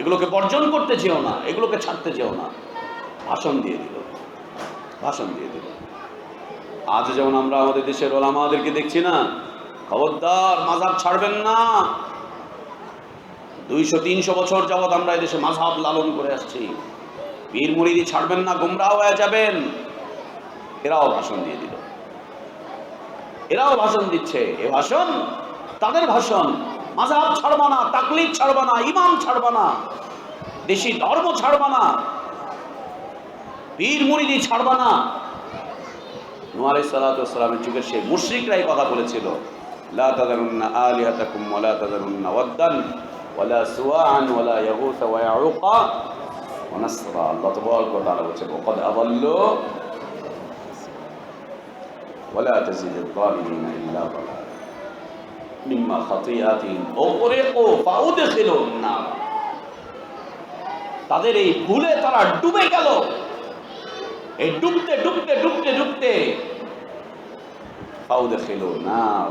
এগুলোকে বর্জন করতে যেও না, এগুলোকে ছাড়তে যেও না। ভাষণ দিয়ে দিল, ভাষণ দিয়ে দিল। আজ যেমন আমরা আমাদের দেশের ওলামাদেরকে দেখছি না, খবরদার মাযহাব ছাড়বেন না। 200-300 বছর যাবৎ আমরা এই দেশে মাযহাব লালন করে আসছি। পীর মুরিদি ছাড়বেন না, গোমরাহ হয়ে যাবেন। এরাও ভাষণ দিয়ে দিল, এরাও ভাষণ দিচ্ছে। এ ভাষণ তাদের ভাষণ। মাযহাব ছাড়বা না, তাকলিদ ছাড়বা না, ইমাম ছাড়বা না, দেশি ধর্ম ছাড়বা না, পীর মুরিদি ছাড়বা না। নূহ আলাইহিস সালাতু ওয়াস সালামের যুগের সেই মুশরিকরাই কথা বলেছিল, লা তাযারুন্না আলিহাতাকুম ওয়া লা তাযারুন্না ওয়াদ্দান ওয়া লা সুওয়াআন ওয়া লা ইয়াগুস ওয়া ইয়াউকা ওয়া নাসরা। আল্লাহ তাবারক ওয়া তাআলা বলেছেন, ওয়াকাদ আযাল্লু ওয়া লা তাজিদু যালিমিনা ইল্লা যালালা মিম্মা খাতিআতিহিম উগরিকু ফাউদখিলুন নার। তাদের এই ভুলে তারা ডুবে গেল। এই ডুবতে ডুবতে ডুবতে ডুবতে ফাউদখিলুন নার।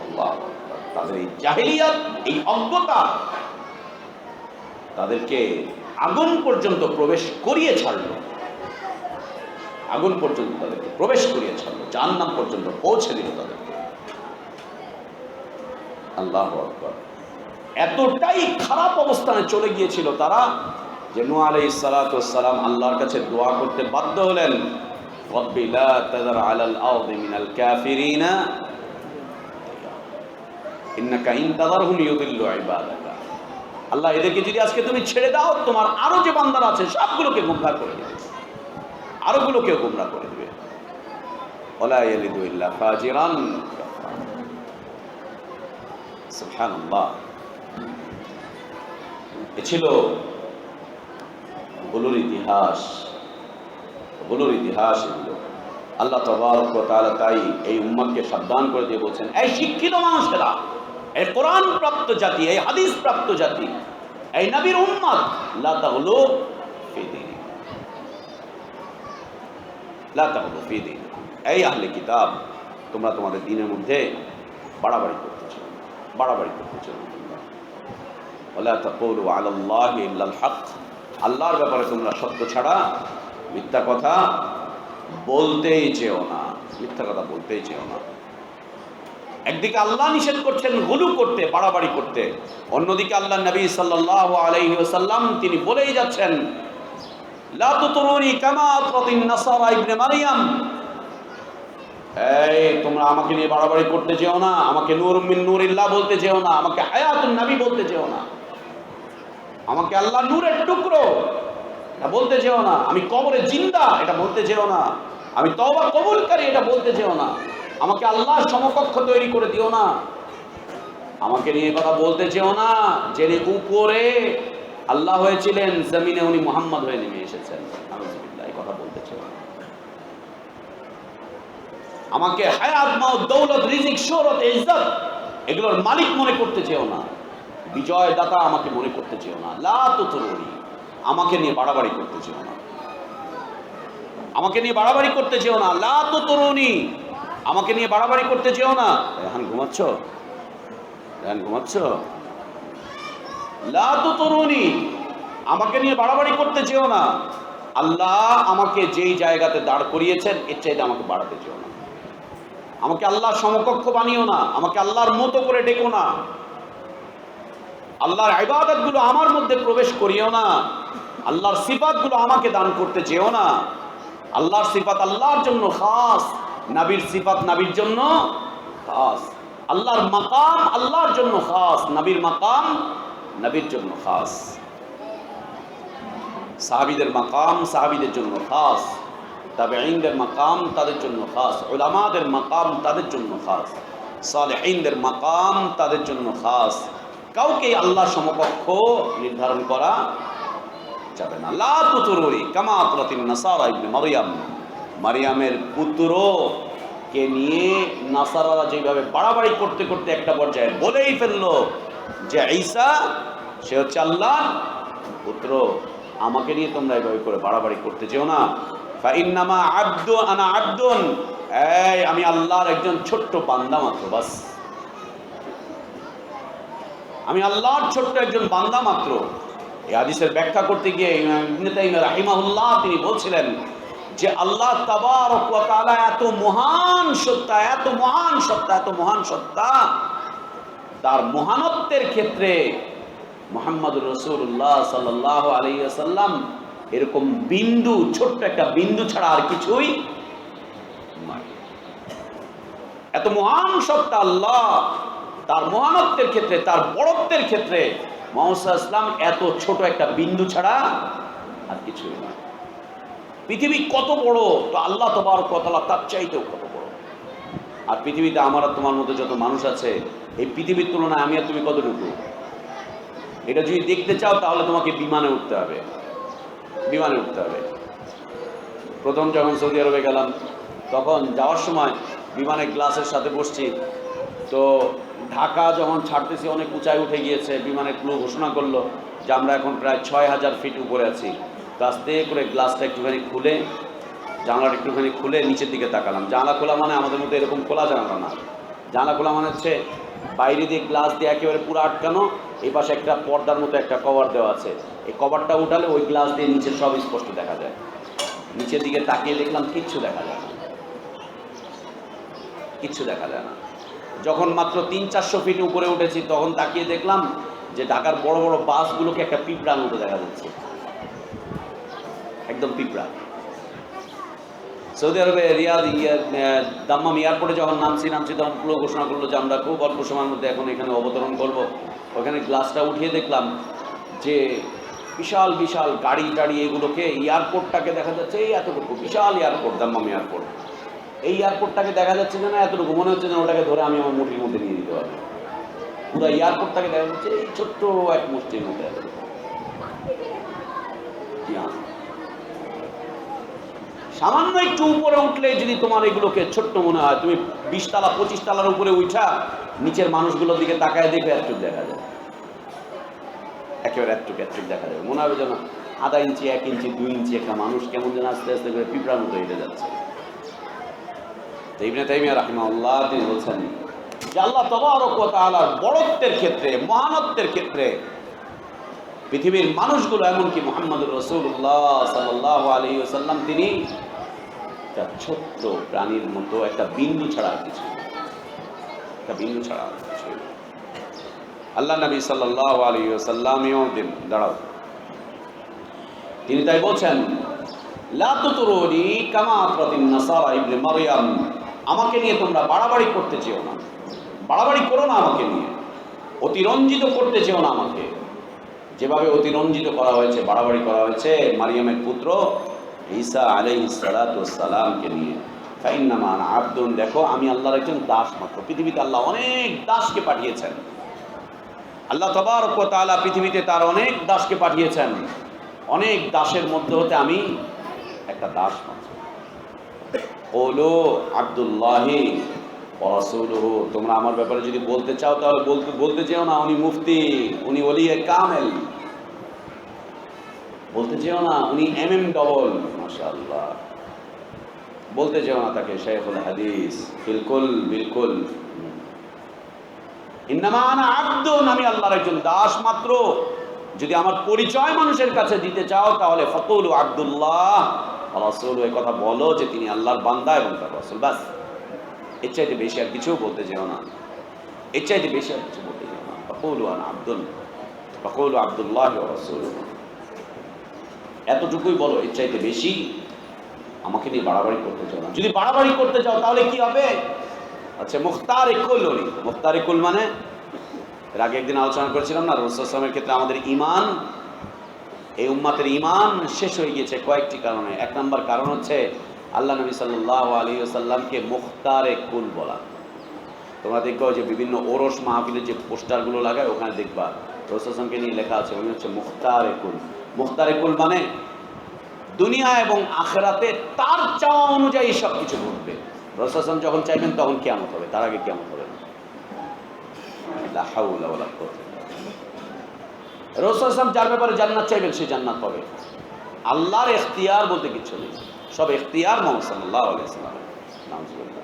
আল্লাহু আকবার। তাদের এই জাহেলিয়াত, এই অজ্ঞতা তাদেরকে আগুন পর্যন্ত প্রবেশ করিয়ে ছাড়লো, আগুন পর্যন্ত তাদেরকে প্রবেশ করিয়ে ছাড়লো, জাহান্নাম পর্যন্ত পৌঁছে দিল তাদেরকে। আল্লাহু আকবার। এতটাই খারাপ অবস্থানে চলে গিয়েছিল তারা যে নূহ আলাইহিস সালাতু ওয়াস সালাম আল্লাহর কাছে দোয়া করতে বাধ্য হলেন, রব্বি লা তাযার আলাল আরদি মিনাল কাফিরিনা ইন্নাকা ইন তাযারহুম ইউদিল্লু ইবাদাকা। আল্লাহ, এদেরকে যদি আজকে তুমি ছেড়ে দাও, তোমার আরো যে বান্দারা আছে সবগুলোকে গুমরাহ করে দেবে, আরোগুলোকে গুমরাহ করে দেবে। ওয়ালা ইয়ালিদু ইল্লা ফাজিরান কাফারা। সুবহানাল্লাহ। এ ছিল গুলোর ইতিহাস, গুলোর ইতিহাস এগুলো। আল্লাহ তাবারক ওয়া তাআলা তাই এই উম্মতকে সাবধান করে দিয়ে বলছেন, এই শিক্ষিত মানুষেরা, এই কোরআন প্রাপ্ত জাতি, এই হাদিস প্রাপ্ত জাতি, এই নবীর উম্মত, লা তাগলু ফি দীন, লা তাগলু ফি দীন। এই আহলে কিতাব, তোমরা তোমাদের দ্বীনের মধ্যে বাড়াবাড়ি করতেছো, বাড়াবাড়ি করতেছো। ওয়ালা তাকুলু আলাল্লাহি ইল্লাল হক। আল্লাহর ব্যাপারে তোমরা সত্য ছাড়া মিথ্যা কথা বলতেই চেও না, মিথ্যা কথা বলতেই চেও না। একদিকে আল্লাহ নিষেধ করছেন গুলু করতে, বাড়াবাড়ি করতে, অন্যদিকে আল্লাহ নবী সাল্লাল্লাহু আলাইহি ওয়াসাল্লাম তিনি বলেই যাচ্ছেন, লা তুতরুনি কামা আতরাতিন নাসারা ইবনে মারইয়াম। তোমরা আমাকে নিয়ে বাড়াবাড়ি করতে যেও না, আমাকে নূর মিন নূরিল্লাহ বলতে যেও না, আমাকে হায়াতুন নবী বলতে যেও না, আমাকে আল্লাহ নূরের টুকরো এটা বলতে যেও না, আমি কবরে জিন্দা এটা বলতে যেও না, আমি তওবা কবুলকারী এটা বলতে যেও না, আমাকে আল্লাহর সমকক্ষ তৈরি করে দিও না, আমাকে নিয়ে কথা বলতে যেও না। যিনি উপরে আল্লাহ হয়েছিলেন, জমিনে উনি মুহাম্মদ হয়ে নেমে এসেছেন, আলহামদুলিল্লাহ, এই কথা বলতে চেও না। আমাকে হায়াত, মাউত, দৌলত, রিজিক, শোহরত, ইজ্জত এগুলোর মালিক মনে করতে চেও না, বিজয় দাতা আমাকে মনে করতে চেও না। লা তুতরুনি, আমাকে নিয়ে বাড়াবাড়ি করতে চেও না, আমাকে নিয়ে বাড়াবাড়ি করতে চেও না। লা তুতরুনি, আমাকে নিয়ে বাড়াবাড়ি করতে চেও না। এখন ঘুমাচ্ছ, এখন ঘুমাচ্ছ? লা তুতরুনি, আমাকে নিয়ে বাড়াবাড়ি করতে চেও না। আল্লাহ আমাকে যেই জায়গাতে দাঁড় করিয়েছেন এর চাইতে আমাকে বাড়াতে চেও না। আমাকে আল্লাহর সমকক্ষ বানিও না, আমাকে আল্লাহর মতো করে ডেকো না, আল্লাহর ইবাদতগুলো আমার মধ্যে প্রবেশ করিও না, আল্লাহর সিফাতগুলো আমাকে দান করতে চেও না। আল্লাহর সিফাত আল্লাহর জন্য খাস, নবীর সিফাত নবীর জন্য খাস, আল্লাহর মাকাম আল্লাহর জন্য খাস, নবীর মাকাম নবীর জন্য খাস, সাহাবীদের মাকাম সাহাবীদের জন্য খাস, তাবেঈনদের মাকাম তাদের জন্য খাস, উলামাদের মাকাম তাদের জন্য খাস, সালেহীনদের মাকাম তাদের জন্য খাস। কাউকে আল্লাহ সমকক্ষ নির্ধারণ করা যাবে না। লা তুতরুনি কামা আতরাতিন নাসারা ইবনে মারইয়াম, মারইয়ামের পুত্রকে নিয়ে নাসারারা যেভাবে বাড়াবাড়ি করতে করতে একটা পর্যায়ে বলেই ফেললো যে ঈসা সে হচ্ছে আল্লাহর পুত্র, আমাকে নিয়ে তোমরা এইভাবে করে বাড়াবাড়ি করতে যেও না। ফাইন্নামা আব্দু আনা আব্দুন, এই আমি আল্লাহর একজন ছোট্ট বান্দা মাত্র, বাস, আমি আল্লাহর ছোট্ট একজন বান্দা মাত্র। এই হাদিসের ব্যাখ্যা করতে গিয়ে ইবনে তাইমিয়া রাহিমাহুল্লাহ তিনি বলছিলেন যে আল্লাহ তাবারক ওয়া তাআলা এত মহান সত্তা, এত মহান সত্তা, এত মহান সত্তা, তার মহানত্বের ক্ষেত্রে মুহাম্মদুর রাসূলুল্লাহ সাল্লাল্লাহু আলাইহি ওয়াসাল্লাম এরকম বিন্দু, ছোট্ট একটা বিন্দু ছাড়া আর কিছুই নয়। এত মহান সত্তা আল্লাহ, তার মহানত্বের ক্ষেত্রে, তার বড়ত্বের ক্ষেত্রে মুহাম্মদ সাল্লাল্লাহু আলাইহি ওয়াসাল্লাম এত ছোট একটা বিন্দু ছাড়া আর কিছুই নয়। পৃথিবী কত বড়, তো আল্লাহ তাবারক ওয়া তাআলা তার চাইতেও কত বড়। আর পৃথিবীতে আমার আর তোমার মতো যত মানুষ আছে, এই পৃথিবীর তুলনায় আমি আর তুমি কতটুকু, এটা যদি দেখতে চাও তাহলে তোমাকে বিমানে উঠতে হবে, বিমানে উঠতে হবে। প্রথম যখন সৌদি আরবে গেলাম তখন যাওয়ার সময় বিমানে গ্লাসের সাথে বসছি, তো ঢাকা যখন ছাড়তেছি অনেক উঁচায় উঠে গিয়েছে, বিমানের ক্রু ঘোষণা করলো যে আমরা এখন প্রায় 6000 ফিট উপরে আছি। তো আস্তে করে গ্লাসটা একটুখানি খুলে, জানলাটা একটুখানি খুলে নিচের দিকে তাকালাম। জানলা খোলা মানে আমাদের মতো এরকম খোলা জানলা না, জানলা খোলা মানে হচ্ছে বাইরে দিয়ে গ্লাস দিয়ে একেবারে পুরো আটকানো, এই পাশে একটা পর্দার মতো একটা কভার দেওয়া আছে, এই কভারটা উঠালে ওই গ্লাস দিয়ে নিচের সব স্পষ্ট দেখা যায়। নিচের দিকে তাকিয়ে দেখলাম কিচ্ছু দেখা যায় না, কিচ্ছু দেখা যায় না। যখন মাত্র 300-400 ফিট উপরে উঠেছি তখন তাকিয়ে দেখলাম যে ঢাকার বড় বড় বাসগুলোকে একটা পিঁপড়ার মতো দেখা যাচ্ছে, একদম পিঁপড়া। সৌদি আরবে রিয়াদ দাম্মাম এয়ারপোর্টে যখন নামছি তখন পুরো ঘোষণা করলো যে আমরা খুব অল্প সময়ের মধ্যে এখন এখানে অবতরণ করব। ওখানে গ্লাসটা উঠিয়ে দেখলাম যে বিশাল বিশাল গাড়ি টাড়ি এগুলোকে, এয়ারপোর্টটাকে দেখা যাচ্ছে এই এতটুকু, বিশাল এয়ারপোর্ট দাম্মাম এয়ারপোর্ট, এই এয়ারপোর্টটাকে দেখা যাচ্ছে যে না এতটুকু, মনে হচ্ছে না ওটাকে ধরে আমি আমার মুঠির মধ্যে নিয়ে দিতে পারবো। পুরো এয়ারপোর্টটাকে দেখা যাচ্ছে এই ছোট্ট এক মুষ্টির মধ্যে এতটুকু। সামান্য একটু উপরে উঠলে যদি তোমার এগুলোকে ছোট্ট মনে হয়, তুমি 20 তলা 25 তলার উপরে উঠা নিচের মানুষগুলোর দিকে তাকায় দেখবে এতটুকু দেখা যায়, একেবারে এতটুকু দেখা যাবে। মনে হবে যেন আধা ইঞ্চি, 1 ইঞ্চি, 2 ইঞ্চি একটা মানুষ কেমন যেন আস্তে আস্তে করে পিঁপড়ার মতো হেঁটে যাচ্ছে। ইবনে তাইমিয়া রাহিমাহুল্লাহ তিনি বলছেন যে আল্লাহ তাবারক ওয়া তাআলার বড়ত্বের ক্ষেত্রে, মহানত্বের ক্ষেত্রে পৃথিবীর মানুষগুলো, এমনকি মুহাম্মদুর রাসূলুল্লাহ সাল্লাল্লাহু আলাইহি ওয়াসাল্লাম তিনি একটা ছোট্ট প্রাণীর মতো, একটা বিন্দু ছাড়া আর কিছু, একটা বিন্দু ছাড়া আর কিছু। আল্লাহ নবী সাল্লাল্লাহু আলাইহি ওয়াসাল্লাম দিন দাঁড়াও, তিনি তাই বলছেন লা তুতরুনি কামা আতরাতিন নাসারা ইবনে মারইয়াম, আমাকে নিয়ে তোমরা বাড়াবাড়ি করতে চেও না, বাড়াবাড়ি করো না আমাকে নিয়ে, অতিরঞ্জিত করতে চেও না আমাকে। যেভাবে অতিরঞ্জিত করা হয়েছে, বাড়াবাড়ি করা হয়েছে মারিয়ামের পুত্র ঈসা আলাইহিস সালাতু ওয়াস সালামকে নিয়ে। ফাইন্নামা আনা আবদুন, দেখো আমি আল্লাহর একজন দাস মাত্র। পৃথিবীতে আল্লাহ অনেক দাসকে পাঠিয়েছেন, আল্লাহ তাবারক ওয়া তাআলা পৃথিবীতে তার অনেক দাসকে পাঠিয়েছেন, অনেক দাসের মধ্যে হতে আমি একটা দাস মাত্র। ওলো আব্দুল্লাহি ওয়া রাসূলুহু, তোমরা আমার ব্যাপারে যদি বলতে চাও তাহলে বলতে চেও না উনি মুফতি, উনি ওলিয়ে কামেল, বলতে চেও না উনি এমএম ডবল, মাশাআল্লাহ, বলতে চেও না তাকে শাইখুল হাদিস। বিলকুল বিলকুল। ইন্নামা আনা আবদুন, আমি আল্লাহর একজন দাস মাত্র। যদি আমার পরিচয় মানুষের কাছে দিতে চাও তাহলে ফাকুলু আব্দুল্লাহ ওয়া রাসূলুহু, এই কথা বলো যে তিনি আল্লাহর বান্দা এবং তার রাসূল, বাস। এর চাইতে বেশি আর কিছু বলতে যেও না, এর চাইতে বেশি আর কিছু বলতে যেও না। ফাকুলু আনা আবদুন, ফাকুলু আব্দুল্লাহ ওয়া রাসূলুহু, এতটুকুই বলো, এর চাইতে বেশি আমাকে নিয়ে বাড়াবাড়ি করতে চাও না। যদি বাড়াবাড়ি করতে চাও তাহলে কি হবে? আচ্ছা, মুখতারে কুল হলি। মুখতারে কুল মানে, এর আগে একদিন আলোচনা করেছিলাম না, রাসূল সাল্লাল্লাহু আলাইহি ওয়াসাল্লামের ক্ষেত্রে আমাদের ঈমান, এই উম্মতের ঈমান শেষ হয়ে গিয়েছে কয়েকটি কারণে। এক নম্বর কারণ হচ্ছে আল্লাহ নবী সাল্লাল্লাহু আলাইহি ওয়াসাল্লামকে মুখতারে কুল বলা। তোমরা দেখবা যে বিভিন্ন ওরস মাহফিলের যে পোস্টারগুলো লাগায় ওখানে দেখবা রাসূল সাল্লাল্লাহু আলাইহি ওয়াসাল্লামকে নিয়ে লেখা আছে, উনি হচ্ছে মুখতারে কুল। মুখতারে কুল মানে দুনিয়া এবং আখিরাতে তার চাওয়া অনুযায়ী সব কিছু ঘটবে। রাসূল সাল্লাল্লাহু আলাইহি ওয়াসাল্লাম যখন চাইবেন তখন কিয়ামত হবে, তার আগে কিয়ামত হবে না। লা হাওলা ওয়ালা কুওয়াতা ইল্লা বিল্লাহ। রাসূল সাল্লাল্লাহু আলাইহি ওয়াসাল্লাম যার ব্যাপারে জান্নাত চাইবেন সে জান্নাত পাবে। আল্লাহর ইখতিয়ার বলতে কিছু নেই, সব ইখতিয়ার মুহাম্মদ সাল্লাল্লাহু আলাইহি ওয়াসাল্লামের। নাউজুবিল্লাহ।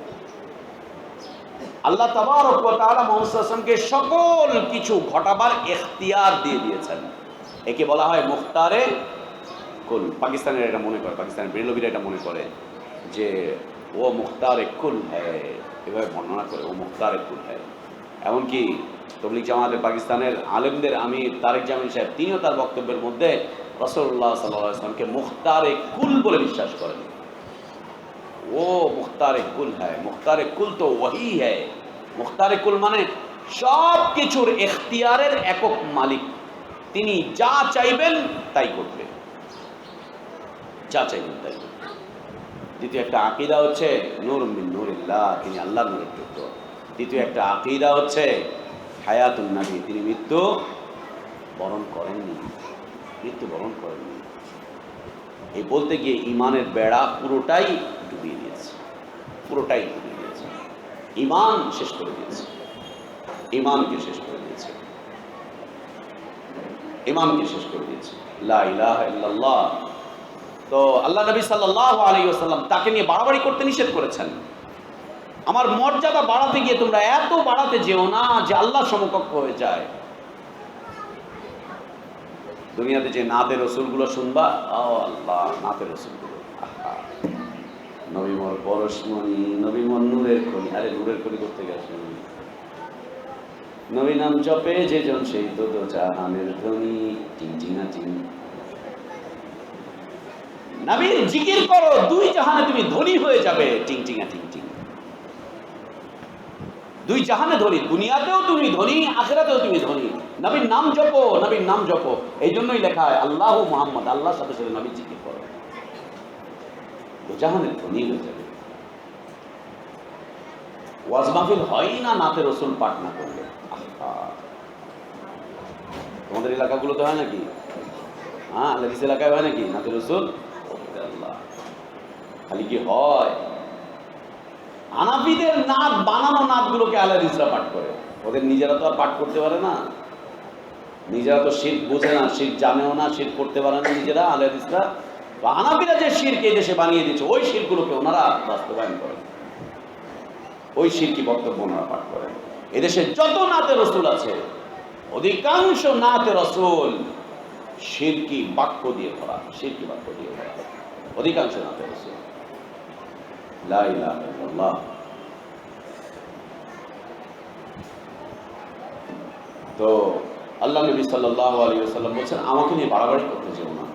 আল্লাহ তাবারক ওয়া তাআলা মুহাম্মদ সাল্লাল্লাহু আলাইহি ওয়াসাল্লামকে সকল কিছু ঘটাবার ইখতিয়ার দিয়ে দিয়েছেন। একে বলা হয় মুখতারে কুল। পাকিস্তানের এটা মনে করে, পাকিস্তানের বেরলভীরা এটা মনে করে যে ও মুখতারে কুল হ্যায়, এভাবে বর্ণনা করে, ও মুখতারে কুল হ্যায়। এমনকি তবলিগ জামাতের পাকিস্তানের আলেমদের আমির তারেক জামিল সাহেব, তিনিও তার বক্তব্যের মধ্যে রাসূলুল্লাহ সাল্লাল্লাহু আলাইহি ওয়াসাল্লামকে মুখতারে কুল বলে বিশ্বাস করেন। ও মুখতারে কুল হ্যায়, মুখতারে কুল তো ওয়াহি হ্যায়। মুখতারে কুল মানে সব কিছুর ইখতিয়ারের একক মালিক, তিনি যা চাইবেন তাই করবে, যা চাইবেন তাই করবে। দ্বিতীয় একটা আকীদা হচ্ছে নূরুম মিন নূরিল্লাহ, তিনি আল্লাহর নূরের পুত্র। দ্বিতীয় একটা আকীদা হচ্ছে হায়াতুন নবী, তিনি মৃত্যু বরণ করেননি, মৃত্যু বরণ করেননি। এই বলতে গিয়ে ঈমানের বেড়া পুরোটাই ডুবিয়ে দিয়েছে, পুরোটাই ডুবিয়ে দিয়েছে, ঈমান শেষ করে দিয়েছে, ঈমানকে শেষ করে দিয়েছে, ঈমানকে শেষ করে দিয়েছে। লা ইলাহা ইল্লাল্লাহ। তো আল্লাহ নবী সাল্লাল্লাহু আলাইহি ওয়াসাল্লাম তাকে নিয়ে বাড়াবাড়ি করতে নিষেধ করেছেন। আমার মর্যাদা বাড়াতে গিয়ে তোমরা এত বাড়াতে যেও না যে আল্লাহ সমকক্ষ হয়ে যায়। দুনিয়াতে যে নাতের রসুলগুলো শুনবা, ও আল্লাহ, নাতের রসুলগুলো, নবী মোর পরশমণি, নবী মোর নূরের খনি। আরে নূরের খনি করতে গেছে, নবী নাম জপে যে জন সেই তো জাহানের ধ্বনি, টিং টিঙা টিং। নবীর জিকির করো, দুই জাহানে তুমি ধনী হয়ে যাবে, টিং টিঙা টিং টিং। দুই জাহানে ধনী, দুনিয়াতেও তুমি ধনী, আখিরাতেও তুমি ধনী। নবীর নাম জপো, নবীর নাম জপো। এই জন্যই লেখা হয় আল্লাহু মুহাম্মদ, আল্লাহর সাথে সাথে নবীর জিকির করো, দু জাহানে ধনী হয়ে যাবে। ওয়াজ মাহফিল হয় না নাতে রসুল পাঠ না করলে। তোমাদের এলাকাগুলোতে হয় নাকি? হ্যাঁ, আল্লাহ এলাকায় হয় নাকি নাতে রসুল? আল্লাহ, খালি কি হয়? হানাফিদের নাত, বানানো নাতগুলোকে আহলে হাদিসরা পাঠ করে, ওদের নিজেরা তো আর পাঠ করতে পারে না, নিজেরা তো শিরক বোঝে না, শিরক জানেও না, শিরক করতে পারে না নিজেরা আহলে হাদিসরা। হানাফিরা যে শিরক এই দেশে বানিয়ে দিচ্ছে, ওই শিরকগুলোকে ওনারা বাস্তবায়ন করেন, ওই শিরকি বক্তব্য ওনারা পাঠ করেন। এদেশে যত নাতে রসুল আছে অধিকাংশ নাতে রসুল শিরকি বাক্য দিয়ে ভরা, শিরকি বাক্য দিয়ে ভরা অধিকাংশ নাতে রসুল। লা ইলাহা ইল্লাল্লাহ। তো আল্লাহ নবী সাল্লাল্লাহু আলাইহি ওয়াসাল্লাম বলছেন আমাকে নিয়ে বাড়াবাড়ি করতে যেও না,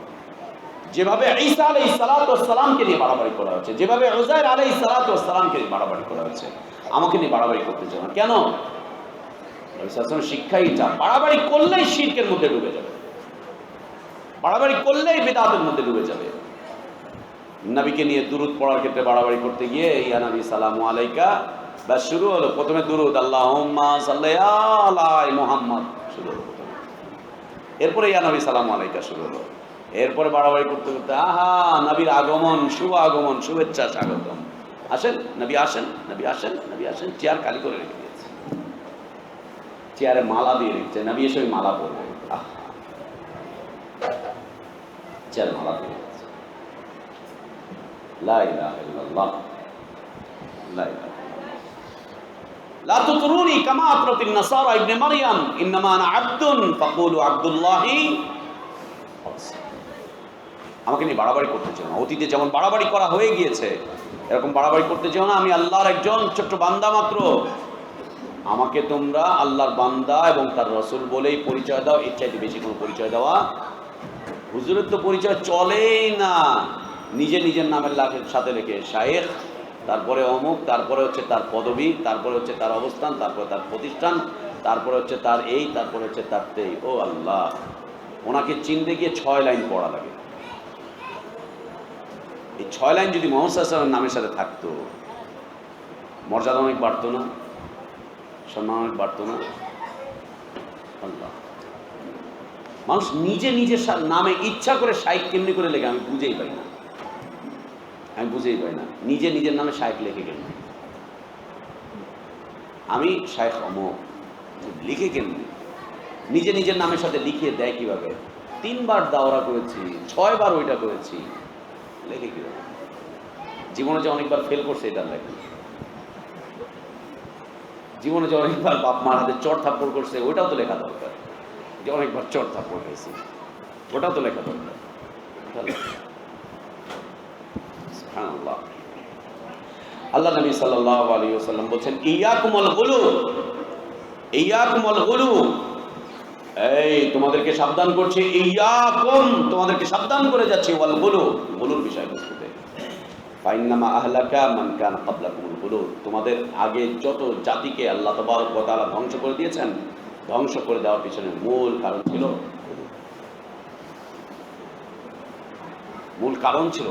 যেভাবে ঈসা আলাইহিস সালাতু ওয়াস সালামকে নিয়ে বাড়াবাড়ি করা হচ্ছে, যেভাবে উযাইর আলাইহিস সালাতু ওয়াস সালামকে নিয়ে বাড়াবাড়ি করা হচ্ছে, আমাকে নিয়ে বাড়াবাড়ি করতে চাও না কেন? নবী সাল্লাল্লাহু আলাইহি ওয়াসাল্লাম শিক্ষাই এটা, বাড়াবাড়ি করলেই শিরকের মধ্যে ডুবে যাবে, বাড়াবাড়ি করলেই বিদআতের মধ্যে ডুবে যাবে। নবীকে নিয়ে দুরূদ পড়ার ক্ষেত্রে বাড়াবাড়ি করতে গিয়ে ইয়া নবী সালামু আলাইকা বাস শুরু হলো, প্রথমে দুরূদ আল্লাহুম্মা সাল্লি আলা মুহাম্মদ শুরু হলো প্রথমে, এরপরে ইয়া নবী সালামু আলাইকা শুরু হলো, এরপরে বাড়াবাড়ি করতে করতে আহা নবীর আগমন, শুভ আগমন, শুভেচ্ছা, স্বাগতম, আসেন নবী আসেন, নবী আসেন, নবী আসেন, চেয়ার খালি করে রেখে দিয়েছে, চেয়ারে মালা দিয়ে রেখেছে, নবী এসে ওই মালা পরবে, চেয়ার মালা দিয়ে রেখেছে। লা ইলাহা ইল্লাল্লাহ, লা ইলাহা লা তুতরুনি কামা আতরাতিন নাসারা ইবনে মারইয়াম ইন্নামা আনা আবদুন ফাকুলু আব্দুল্লাহি। আমাকে নিয়ে বাড়াবাড়ি করতে চাও না, অতীতে যেমন বাড়াবাড়ি করা হয়ে গিয়েছে এরকম বাড়াবাড়ি করতে চাও না, আমি আল্লাহর একজন ছোট্ট বান্দা মাত্র, আমাকে তোমরা আল্লাহর বান্দা এবং তার রাসূল বলেই পরিচয় দাও, এর চাইতে বেশি কোনো পরিচয় দেওয়া, হুজুরের তো পরিচয় চলেই না, নিজে নিজের নামের সাথে লেখে শায়েখ, তারপরে অমুক, তারপরে হচ্ছে তার পদবি, তারপরে হচ্ছে তার অবস্থান, তারপরে তার প্রতিষ্ঠান, তারপরে হচ্ছে তার এই, তারপরে হচ্ছে তার তেই। ও আল্লাহ, ওনাকে চিনতে গিয়ে 6 লাইন পড়া লাগে। এই 6 লাইন যদি মুহাম্মদ সাল্লাল্লাহু আলাইহি ওয়াসাল্লামের নামের সাথে থাকতো, মর্যাদা অনেক বাড়তো না, সম্মান অনেক বাড়তো না? আল্লাহ, মানুষ নিজে নিজের নামে ইচ্ছা করে শাইখ কেমনি করে লেখে আমি বুঝেই পাই না, আমি বুঝেই পাই না, নিজে নিজের নামে শাইখ লেখে কেন, আমি শাইখ অমুক লিখে কেন, নিজে নিজের নামের সাথে লিখিয়ে দেয় কিভাবে? 3 বার দাওরা করেছি, 6 বার ওইটা করেছি, লেখে কিভাবে? জীবনে যে অনেকবার ফেল করছে এটা লেখে, জীবনে যে অনেকবার বাপ মার হাতে চড় থাপ্পড় করছে ওইটাও তো লেখা দরকার, যে অনেকবার চড় থাপ্পড় খাইছি ওটাও তো লেখা দরকার। সুবহানাল্লাহ। আল্লাহ নবী সাল্লাল্লাহু আলাইহি ওয়াসাল্লাম বলেন ইয়াকুমুল গুলু, ইয়াকুমুল গুলু, এই তোমাদেরকে সাবধান করছি, ইয়াকুম তোমাদেরকে সাবধান করে যাচ্ছে, ওয়াল গুলু, গুলুর বিষয়বস্তুতে, ফাইন্নামা আহলাকা মান কানা ক্বাবলাকুমুল গুলু, তোমাদের আগে যত জাতিকে আল্লাহ তাবারক ওয়া তাআলা ধ্বংস করে দিয়েছেন, ধ্বংস করে দেওয়ার পিছনে মূল কারণ ছিল, মূল কারণ ছিল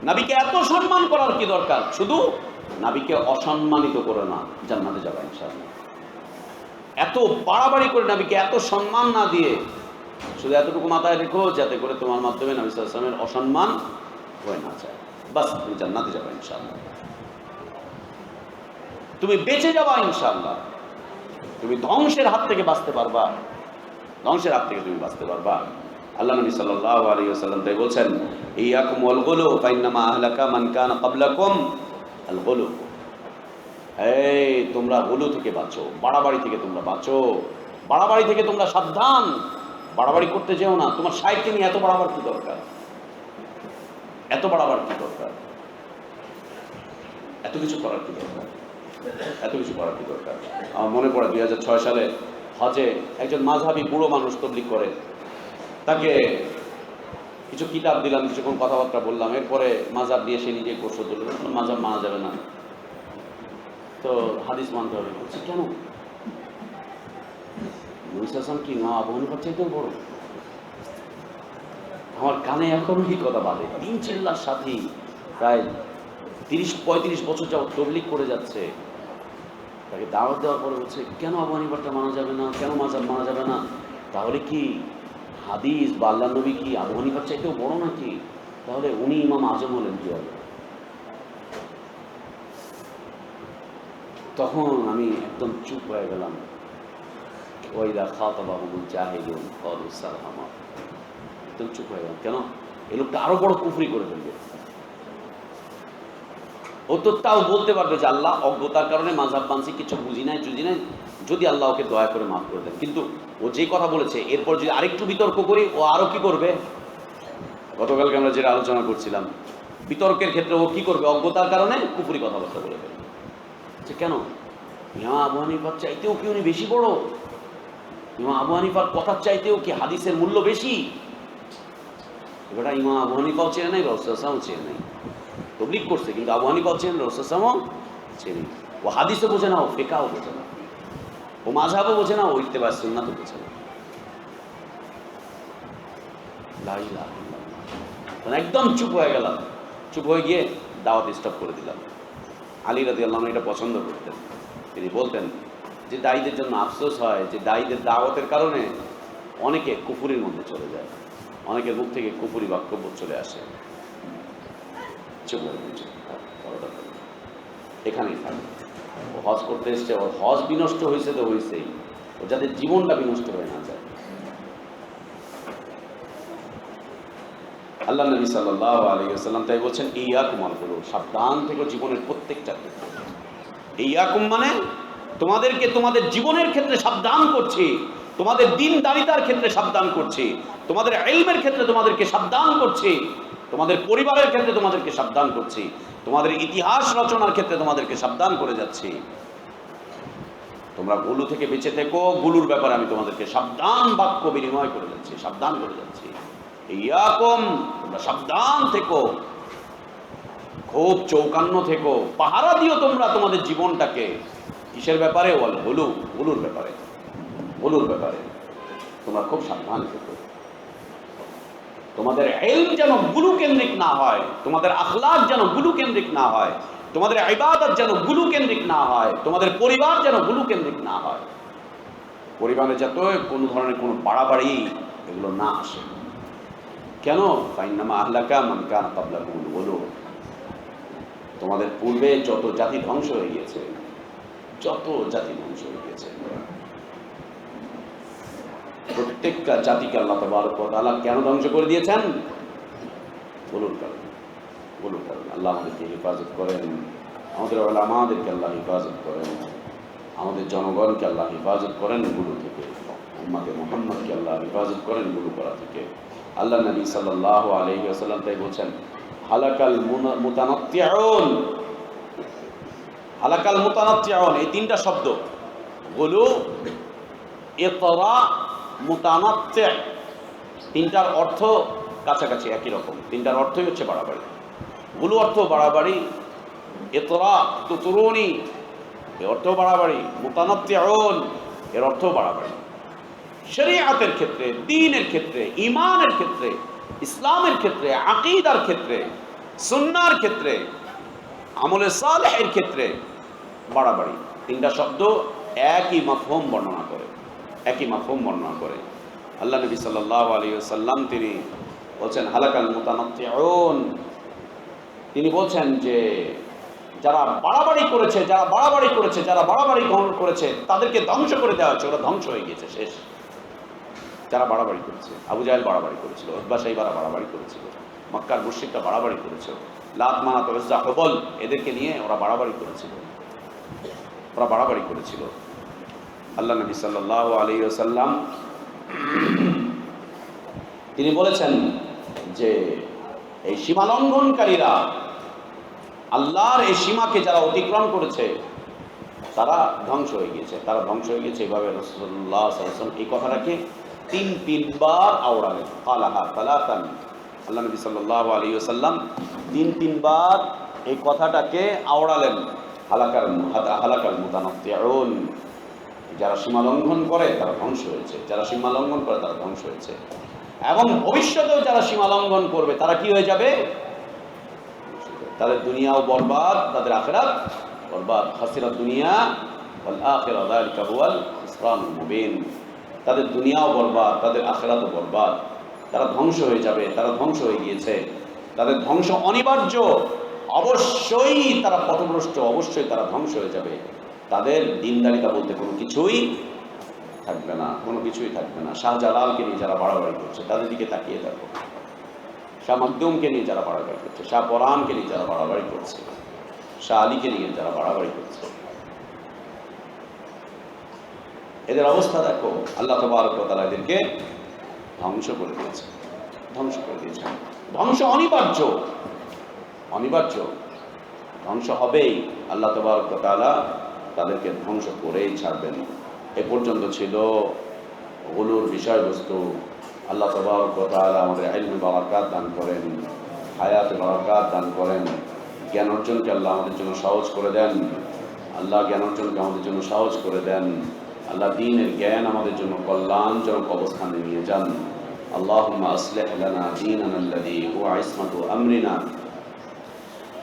নবীকে এত সম্মান করার কি দরকার? শুধু নবীকে অসম্মানিত করো না, জান্নাতে যাবে ইনশাআল্লাহ। এত বাড়াবাড়ি করে নবীকে এত সম্মান না দিয়ে শুধু এতটুকু মাথায় রেখো যাতে করে তোমার মাধ্যমে নবী সাল্লাল্লাহু আলাইহি ওয়াসাল্লামের অসম্মান হয়ে না যায়, বাস তুমি জান্নাতে যাবে ইনশাআল্লাহ, তুমি বেঁচে যাবা ইনশাআল্লাহ, তুমি ধ্বংসের হাত থেকে বাঁচতে পারবা, ধ্বংসের হাত থেকে তুমি বাঁচতে পারবা। আল্লাহ নবী সাল্লাল্লাহু আলাইহি ওয়াসাল্লাম তাই বলছেন ইয়াকুম ওয়াল গুলু ফাইন্নামা আহলাকা মান কানা ক্বাবলাকুম আল গুলু, এই তোমরা গুলু থেকে বাঁচো, বাড়াবাড়ি থেকে তোমরা বাঁচো, বাড়াবাড়ি থেকে তোমরা সাবধান, বাড়াবাড়ি করতে যেও না। তোমার শাইখকে নিয়ে এত বাড়াবার কি দরকার? এত বাড়াবার কি দরকার? এত কিছু করার কি দরকার? এত কিছু করার কি দরকার? আমার মনে পড়ে 2006 সালে হজে একজন মাযহাবী বুড়ো মানুষ তাবলীগ করে, তাকে কিছু কিতাব দিলাম, কিছুক্ষণ কথাবার্তা বললাম, এরপরে মাযহাব দিয়ে সে নিজে প্রশ্ন তুলল, মাযহাব মানা যাবে না, তো হাদিস মানতে হবে। বলছে কেন? নবী সাল্লাল্লাহু আলাইহি ওয়াসাল্লাম কি মা আবু হানিফার চাইতেও বড়? আমার কানে এখনো এই কথা বাজে। 3 চিল্লার সাথী প্রায় 30-35 বছর যাবত তাবলীগ করে যাচ্ছে, তাকে দাওয়াত দেওয়ার পরে বলছে কেন আবু হানিফারটা মানা যাবে না, কেন মাযহাব মানা যাবে না? তাহলে কি হাদিস বা আল্লাহ নবী কি আবু হানিফার চাইতেও বড় নাকি? তাহলে উনি ইমাম আজম হলেন কি হবে? তখন আমি একদম চুপ হয়ে গেলাম। ওয়াইদা খাতাবাহুমুল জাহিলুন ক্বালু সালামা, একদম চুপ হয়ে গেলাম। কেন? এই লোকটা আরো বড় কুফরি করে ফেলবে। ও তো তাও বলতে পারবে যে আল্লাহ অজ্ঞতার কারণে মাযহাব মানছি, কিছু বুঝি নাই যদি আল্লাহ ওকে দয়া করে মাফ করে দেন। কিন্তু ও যে কথা বলেছে এরপর যদি আরেকটু বিতর্ক করি ও আরো কি করবে? গতকালকে আমরা যেটা আলোচনা করছিলাম, বিতর্কের ক্ষেত্রে ও কি করবে? অজ্ঞতার কারণে কুফরি কথাবার্তা বলে ফেলবে। কেন? ইমাম আবু হানিফার চাইতেও কি উনি বেশি বড়? ইমাম আবু হানিফার কথার চাইতেও কি হাদিসের মূল্য বেশি? এবারটা ইমাম আবু হানিফাও চেনে নাই, রাসূলুল্লাহও চেনে নাই। তবলিগ করছে কিন্তু আবু হানিফাও চেনে, রাসূলুল্লাহও চেনে। ও হাদিসও বোঝে না, ও ফিকহও বোঝে না, ও মাযহাবও বোঝে না, ও ইত্তেবা সুন্নাতও বোঝে না। লা ইলাহা ইল্লাল্লাহ। একদম চুপ হয়ে গেলাম, চুপ হয়ে গিয়ে দাওয়াত স্টপ করে দিলাম। আলী রাদিয়াল্লাহু আনহু এটা পছন্দ করতেন। তিনি বলতেন যে দায়ীদের জন্য আফসোস হয় যে দায়ীদের দাওয়াতের কারণে অনেকে কুফুরির মধ্যে চলে যায়, অনেকের মুখ থেকে কুফুরি বাক্য চলে আসে। চুপ করে বুঝে এখানেই থাকে। ও হজ করতে এসছে, ওর হজ বিনষ্ট হয়েছে তো হয়েছেই, ও যাতে জীবনটা বিনষ্ট হয়ে না যায়। আল্লাহ নবী সাল্লাল্লাহু আলাইহি ওয়াসাল্লাম তাই বলছেন ইয়াকুম আল গুলুল, সাবধান থেকে জীবনের প্রত্যেকটা ক্ষেত্রে। ইয়াকুম মানে তোমাদেরকে তোমাদের জীবনের ক্ষেত্রে সাবধান করছি, তোমাদের দ্বীনদারিতার ক্ষেত্রে সাবধান করছি, তোমাদের ইলমের ক্ষেত্রে তোমাদেরকে সাবধান করছি, তোমাদের পরিবারের ক্ষেত্রে তোমাদেরকে সাবধান করছি, তোমাদের ইতিহাস রচনার ক্ষেত্রে তোমাদেরকে সাবধান করে যাচ্ছি। তোমরা গুলু থেকে বেঁচে থেকো, গুলুর ব্যাপারে আমি তোমাদেরকে সাবধান বাক্য বিনিময় করে যাচ্ছি, সাবধান করে যাচ্ছি। ইয়াকুম, তোমরা সাবধান থেকো, খুব চৌকান্ন থেকো, পাহারা দিও তোমরা তোমাদের জীবনটাকে। কিসের ব্যাপারে? ওয়াল গুলু, গুলুর ব্যাপারে, গুলুর ব্যাপারে তোমরা খুব সাবধান থেকো। তোমাদের ইলম যেন গুলু কেন্দ্রিক না হয়, তোমাদের আখলাক যেন গুলু কেন্দ্রিক না হয়, তোমাদের ইবাদত যেন গুলু কেন্দ্রিক না হয়, তোমাদের পরিবার যেন গুলু কেন্দ্রিক না হয়। পরিবারে যাতে কোনো ধরনের কোনো বাড়াবাড়ি এগুলো না আসে। কেন? ফাইন্নামা আহলাকা মান কানা ক্বাবলাকুমুল গুলু, তোমাদের পূর্বে যত জাতি ধ্বংস হয়ে গিয়েছে, যত জাতি ধ্বংস হয়ে গিয়েছে, প্রত্যেকটা জাতিকে আল্লাহ তাবারক ওয়া তাআলা কেন ধ্বংস করে দিয়েছেন? গুলুর কারণে, গুলুর কারণে। আল্লাহ আমাদেরকে হেফাজত করেন, আমাদের উলামাদেরকে আল্লাহ হেফাজত করেন, আমাদের জনগণকে আল্লাহ হেফাজত করেন গুলু থেকে, উম্মতে মুহাম্মদকে আল্লাহ হেফাজত করেন গুলু করা থেকে। আল্লাহ নবী সাল্লাল্লাহু আলাইহি ওয়াসাল্লাম তাই বলছেন হালাকাল মুতানাত্তিউন, হালাকাল মুতানাত্তিউন, এই তিনটা শব্দ গুলু, ইতরা, মুতানাত্তি, তিনটার অর্থ কাছাকাছি একই রকম, তিনটার অর্থই হচ্ছে বাড়াবাড়ি। গুলু অর্থ বাড়াবাড়ি, ইতরা তুতুরুনি এর অর্থ বাড়াবাড়ি, মুতানাত্তিউন এর অর্থ বাড়াবাড়ি। শরীয়তের ক্ষেত্রে, দ্বীনের ক্ষেত্রে, ঈমানের ক্ষেত্রে, ইসলামের ক্ষেত্রে, আকীদার ক্ষেত্রে, সুন্নাহর ক্ষেত্রে, আমলে সালেহের ক্ষেত্রে বাড়াবাড়ি। তিনটা শব্দ একই মাফহুম বর্ণনা করে, একই মাফহুম বর্ণনা করে। আল্লাহ নবী সাল্লাল্লাহু আলাইহি ওয়াসাল্লাম তিনি বলছেন হালাকাল মুতানাত্তিউন, তিনি বলছেন যে যারা বাড়াবাড়ি করেছে, যারা বাড়াবাড়ি করেছে, যারা বাড়াবাড়ি গ্রহণ করেছে তাদেরকে ধ্বংস করে দেওয়া হচ্ছে, ওরা ধ্বংস হয়ে গিয়েছে, শেষ। যারা বাড়াবাড়ি করেছে, আবু জাহেল বাড়াবাড়ি করেছিল, উতবা শাইবারা বাড়াবাড়ি করেছিল, মক্কার মুশরিকরা বাড়াবাড়ি করেছিল, লাত মানাত উজ্জা হুবল এদেরকে নিয়ে ওরা বাড়াবাড়ি করেছিল, ওরা বাড়াবাড়ি করেছিল। আল্লাহ নবী সাল্লাল্লাহু আলাইহি ওয়াসাল্লাম তিনি বলেছেন যে এই সীমা লঙ্ঘনকারীরা, আল্লাহর এই সীমাকে যারা অতিক্রম করেছে তারা ধ্বংস হয়ে গিয়েছে, তারা ধ্বংস হয়ে গেছে। এইভাবে রাসূলুল্লাহ সাল্লাল্লাহু আলাইহি ওয়াসাল্লাম এই কথাটাকে তিনবার আওড়ালেন, কালাহা সালাতান। আল্লাহ নবী সাল্লাল্লাহু আলাইহি ওয়াসাল্লাম তিনবার এই কথাটাকে আওড়ালেন, হালাকাল মুতানাত্তিউন, যারা সীমা লঙ্ঘন করে তারা ধ্বংস হয়েছে, যারা সীমা লঙ্ঘন করে তারা ধ্বংস হয়েছে, এবং ভবিষ্যতেও যারা সীমা লঙ্ঘন করবে তারা কি হয়ে যাবে? তাদের দুনিয়াও বরবাদ, তাদের আখিরাত বরবাদ। খাসিরাত দুনিয়া ওয়াল আখিরা যালিকা হুয়াল খুসরানুল মুবিন। তাদের দুনিয়াও বরবাদ, তাদের আখিরাতও বরবাদ, তারা ধ্বংস হয়ে যাবে, তারা ধ্বংস হয়ে গিয়েছে, তাদের ধ্বংস অনিবার্য, অবশ্যই তারা পথভ্রষ্ট, অবশ্যই তারা ধ্বংস হয়ে যাবে। তাদের দিনদারিতা বলতে কোনো কিছুই থাকবে না, কোনো কিছুই থাকবে না। শাহজালালকে নিয়ে যারা বাড়াবাড়ি করছে তাদের দিকে তাকিয়ে দেখো, শাহ মাকদুমকে নিয়ে যারা বাড়াবাড়ি করছে, শাহ পরানকে নিয়ে যারা বাড়াবাড়ি করছে, শাহ আলীকে নিয়ে যারা বাড়াবাড়ি করছে, এদের অবস্থা দেখো। আল্লাহ তাবারক ওয়া তাআলা এদেরকে ধ্বংস করে দিয়েছে, ধ্বংস করে দিয়েছে। ধ্বংস অনিবার্য, অনিবার্য, ধ্বংস হবেই। আল্লাহ তাবারক ওয়া তাআলা তাদেরকে ধ্বংস করেই ছাড়বেন। এ পর্যন্ত ছিল গুলুর বিষয়বস্তু। আল্লাহ তাবারক ওয়া তাআলা আমাদের ইলমে বারাকাত দান করেন, হায়াতে বারাকাত দান করেন। জ্ঞান অর্জনকে আল্লাহ আমাদের জন্য সহজ করে দেন। আল্লাহ জ্ঞান অর্জনকে আমাদের জন্য সহজ করে দেন। আল্লাহ দ্বীনের জ্ঞান আমাদের জন্য কল্যাণজনক অবস্থানে নিয়ে যান। আল্লাহুম্মা আসলিহ লানা দীনানা আল্লাযী হুয়া ইসমাতু আমরিনা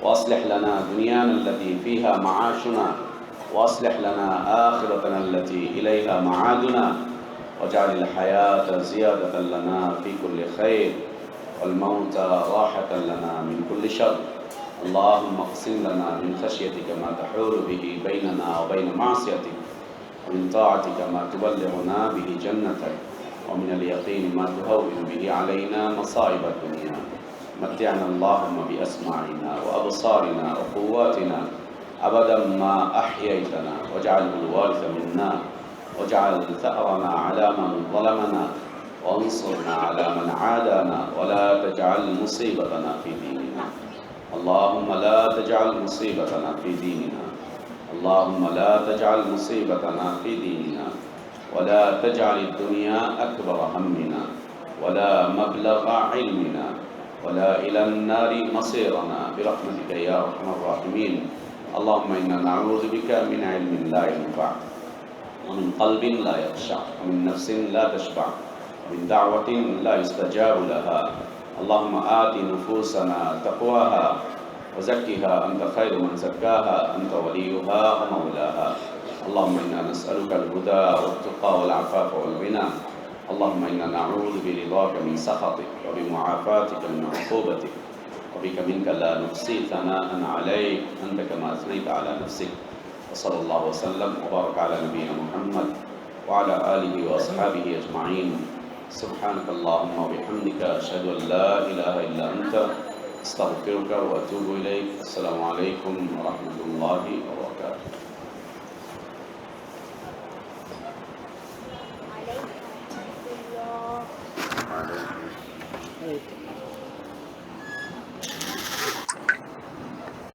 وأصلح لنا دنيانا التي فيها معاشنا وأصلح لنا آخرتنا التي إليها معادنا واجعل الحياة زيادة لنا في كل خير والموت راحة لنا من كل شر. اللهم اقسم لنا من خشيتك ما تحول به بيننا وبين معصيتك ومن طاعتك ما تبلغنا به جنتك ومن اليقين ما تهون به علينا مصائب الدنيا. متعنا اللهم بأسماعنا وأبصارنا وقواتنا أبدا ما أحييتنا واجعله الوارث منا واجعل ثأرنا على من ظلمنا وانصرنا على من عادانا ولا تجعل مصيبتنا في ديننا. اللهم لا تجعل مصيبتنا في ديننا. اللهم لا تجعل مصيبتنا في ديننا ولا تجعل الدنيا أكبر همنا ولا مبلغ علمنا ولا إلى النار مصيرنا برحمتك يا أرحم الراحمين. اللهم إنا نعوذ بك من علم لا ينفع ومن قلب لا يخشع ومن نفس لا تشبع ومن دعوة لا يستجاب لها. اللهم آت نفوسنا تقواها وزكها أنت خير من زكاها أنت وليها ومولاها. اللهم إنا نسألك الهدى والتقى والعفاف والغنى. اللهم إنا نعوذ برضاك من سخطك وبمعافاتك من عقوبتك وبك منك لا نحصي ثناء عليك أنت كما أثنيت على نفسك. وصلى الله وسلم وبارك على نبينا محمد وعلى آله وأصحابه أجمعين. سبحانك اللهم وبحمدك أشهد أن لا إله إلا أنت أستغفرك وأتوب إليك. السلام عليكم ورحمة الله وبركاته.